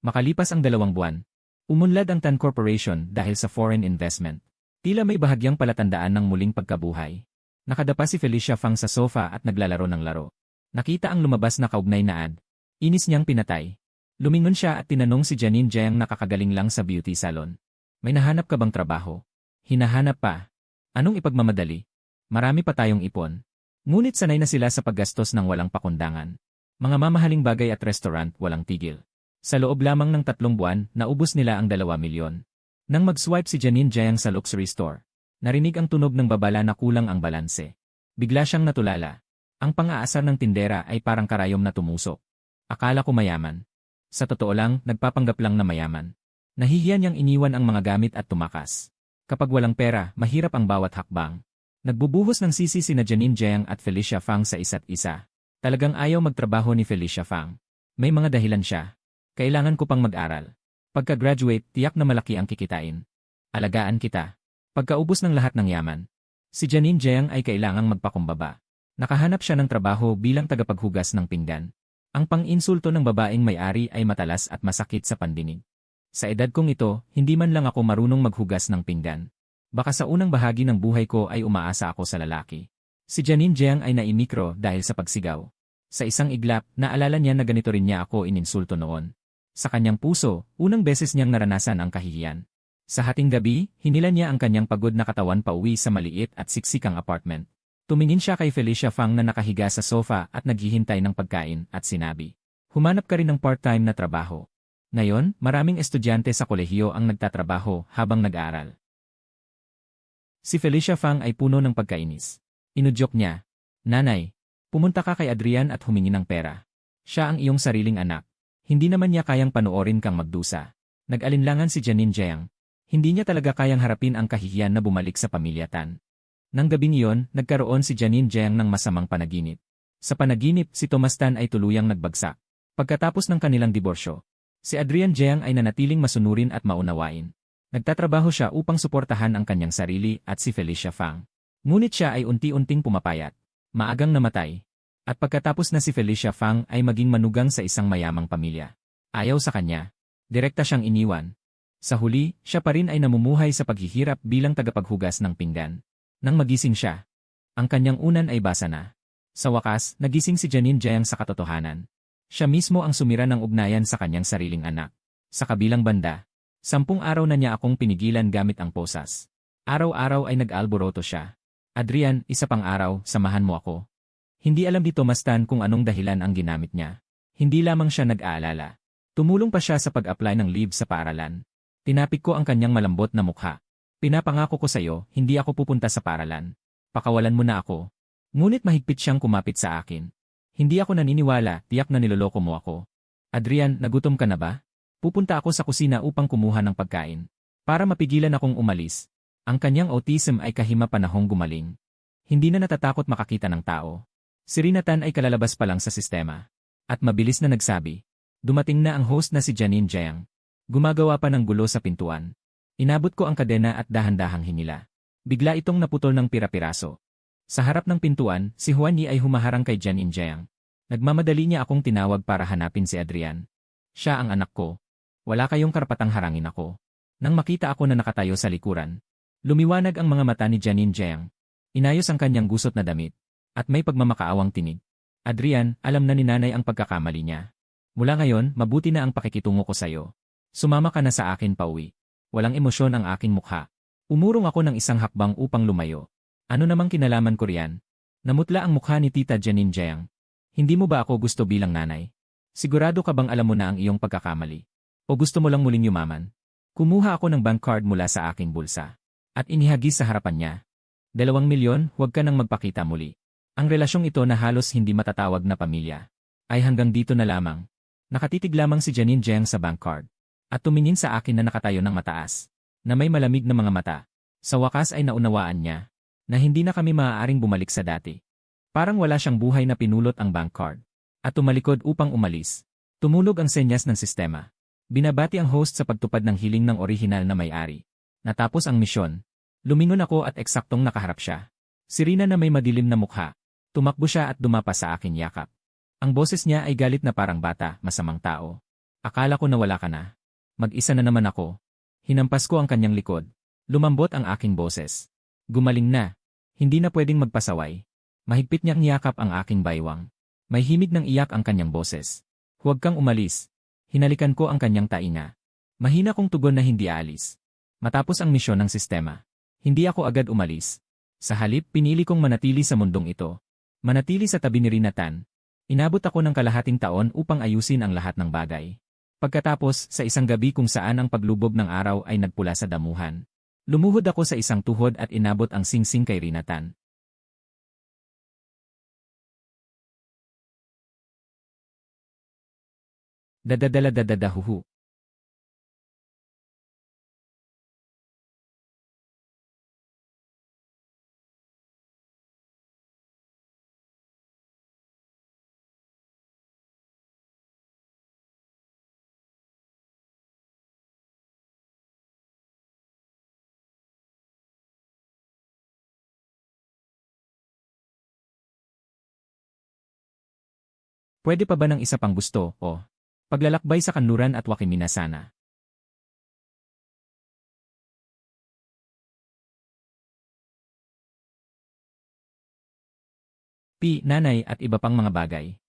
Makalipas ang 2 buwan, umunlad ang Tan Corporation dahil sa foreign investment. Tila may bahagyang palatandaan ng muling pagkabuhay. Nakadapa si Felicia Fang sa sofa at naglalaro ng laro. Nakita ang lumabas na kaugnay na ad. Inis niyang pinatay. Lumingon siya at tinanong si Janine Jiang na kakagaling lang sa beauty salon. May nahanap ka bang trabaho? Hinahanap pa. Anong ipagmamadali? Marami pa tayong ipon. Ngunit sanay na sila sa paggastos ng walang pakundangan. Mga mamahaling bagay at restaurant walang tigil. Sa loob lamang ng 3 buwan, naubos nila ang 2 milyon. Nang mag-swipe si Janine Jiang sa luxury store, narinig ang tunog ng babala na kulang ang balanse. Bigla siyang natulala. Ang pang-aasar ng tindera ay parang karayom na tumusok. Akala ko mayaman. Sa totoo lang, nagpapanggap lang na mayaman. Nahihiyan niyang iniwan ang mga gamit at tumakas. Kapag walang pera, mahirap ang bawat hakbang. Nagbubuhos ng sisi sina Janine Jiang at Felicia Fang sa isa't isa. Talagang ayaw magtrabaho ni Felicia Fang. May mga dahilan siya. Kailangan ko pang mag-aral. Pagka-graduate, tiyak na malaki ang kikitain. Alagaan kita. Pagkaubos ng lahat ng yaman. Si Janine Jiang ay kailangang magpakumbaba. Nakahanap siya ng trabaho bilang tagapaghugas ng pinggan. Ang pang-insulto ng babaeng may-ari ay matalas at masakit sa pandinig. Sa edad kong ito, hindi man lang ako marunong maghugas ng pinggan. Baka sa unang bahagi ng buhay ko ay umaasa ako sa lalaki. Si Janine Jiang ay naimikro dahil sa pagsigaw. Sa isang iglap, naalala niya na ganito rin niya ako ininsulto noon. Sa kanyang puso, unang beses niyang naranasan ang kahihiyan. Sa hating gabi, hinila niya ang kanyang pagod na katawan pauwi sa maliit at siksikang apartment. Tumingin siya kay Felicia Fang na nakahiga sa sofa at naghihintay ng pagkain at sinabi, "Humanap ka rin ng part-time na trabaho." Ngayon, maraming estudyante sa kolehiyo ang nagtatrabaho habang nag-aaral. Si Felicia Fang ay puno ng pagkainis. Inudyok niya, "Nanay, pumunta ka kay Adrian at humingi ng pera. Siya ang iyong sariling anak. Hindi naman niya kayang panoorin kang magdusa." Nag-alinlangan si Janine Jiang. Hindi niya talaga kayang harapin ang kahihiyan na bumalik sa pamilya Tan. Nang gabing iyon, nagkaroon si Janine Jiang ng masamang panaginip. Sa panaginip, si Tomas Tan ay tuluyang nagbagsak. Pagkatapos ng kanilang diborsyo, si Adrian Jiang ay nanatiling masunurin at maunawain. Nagtatrabaho siya upang suportahan ang kanyang sarili at si Felicia Fang. Ngunit siya ay unti-unting pumapayat. Maagang namatay. At pagkatapos na si Felicia Fang ay maging manugang sa isang mayamang pamilya. Ayaw sa kanya. Direkta siyang iniwan. Sa huli, siya pa rin ay namumuhay sa paghihirap bilang tagapaghugas ng pinggan. Nang magising siya, ang kanyang unan ay basa na. Sa wakas, nagising si Janine Jiang sa katotohanan. Siya mismo ang sumira ng ugnayan sa kanyang sariling anak. Sa kabilang banda, 10 araw na niya akong pinigilan gamit ang posas. Araw-araw ay nag-alboroto siya. "Adrian, isa pang araw, samahan mo ako." Hindi alam ni Tomas Tan kung anong dahilan ang ginamit niya. Hindi lamang siya nag-aalala. Tumulong pa siya sa pag-apply ng leave sa paaralan. Tinapik ko ang kanyang malambot na mukha. "Pinapangako ko sa iyo, hindi ako pupunta sa paaralan. Pakawalan mo na ako." Ngunit mahigpit siyang kumapit sa akin. "Hindi ako naniniwala, tiyak na niloloko mo ako." "Adrian, nagutom ka na ba? Pupunta ako sa kusina upang kumuha ng pagkain. Para mapigilan akong umalis." Ang kanyang autism ay kahima-panahong gumaling. Hindi na natatakot makakita ng tao. Si Rinatan ay kalalabas pa lang sa sistema. At mabilis na nagsabi, Dumating na ang host na si Janine Jiang. Gumagawa pa ng gulo sa pintuan. Inabot ko ang kadena at dahan-dahang hinila. Bigla itong naputol ng pira-piraso. Sa harap ng pintuan, si Juan Yi ay humaharang kay Janine Jiang. Nagmamadali niya akong tinawag para hanapin si Adrian. Siya ang anak ko. Wala kayong karapatang harangin ako. Nang makita ako na nakatayo sa likuran, lumiwanag ang mga mata ni Janine Jiang. Inayos ang kanyang gusot na damit. At may pagmamakaawang tinig. Adrian, alam na ni nanay ang pagkakamali niya. Mula ngayon, mabuti na ang pakikitungo ko sa'yo. Sumama ka na sa akin pauwi. Walang emosyon ang aking mukha. Umurong ako ng isang hakbang upang lumayo. Ano namang kinalaman ko riyan? Namutla ang mukha ni Tita Janine Jiang. Hindi mo ba ako gusto bilang nanay? Sigurado ka bang alam mo na ang iyong pagkakamali? O gusto mo lang muling yumaman? Kumuha ako ng bank card mula sa aking bulsa. At inihagis sa harapan niya. 2 milyon, huwag ka nang magpakita muli. Ang relasyong ito na halos hindi matatawag na pamilya. Ay hanggang dito na lamang. Nakatitig lamang si Janine Jiang sa bank card. At tumingin sa akin na nakatayo ng mataas. Na may malamig na mga mata. Sa wakas ay naunawaan niya. Na hindi na kami maaaring bumalik sa dati. Parang wala siyang buhay na pinulot ang bank card. At tumalikod upang umalis. Tumulog ang senyas ng sistema. Binabati ang host sa pagtupad ng hiling ng orihinal na may-ari. Natapos ang misyon. Lumingon ako at eksaktong nakaharap siya. Si Rina na may madilim na mukha. Tumakbo siya at dumapa sa akin yakap. Ang boses niya ay galit na parang bata, masamang tao. Akala ko na wala ka na. Mag-isa na naman ako. Hinampas ko ang kanyang likod. Lumambot ang aking boses. Gumaling na. Hindi na pwedeng magpasaway. Mahigpit niyang niyakap ang aking baywang. May himig ng iyak ang kanyang boses. Huwag kang umalis. Hinalikan ko ang kanyang tainga. Mahina kong tugon na hindi aalis. Matapos ang misyon ng sistema. Hindi ako agad umalis. Sa halip, pinili kong manatili sa mundong ito. Manatili sa tabi ni Rinatan. Inabot ako ng kalahating taon upang ayusin ang lahat ng bagay. Pagkatapos, sa isang gabi kung saan ang paglubog ng araw ay nagpula sa damuhan. Lumuhod ako sa isang tuhod at inabot ang singsing kay Rinatan. Dadadaladadadahuhu. Pwede pa ba ng isa pang gusto, o? Paglalakbay sa kanluran at Wakiminasana. Nanay at iba pang mga bagay.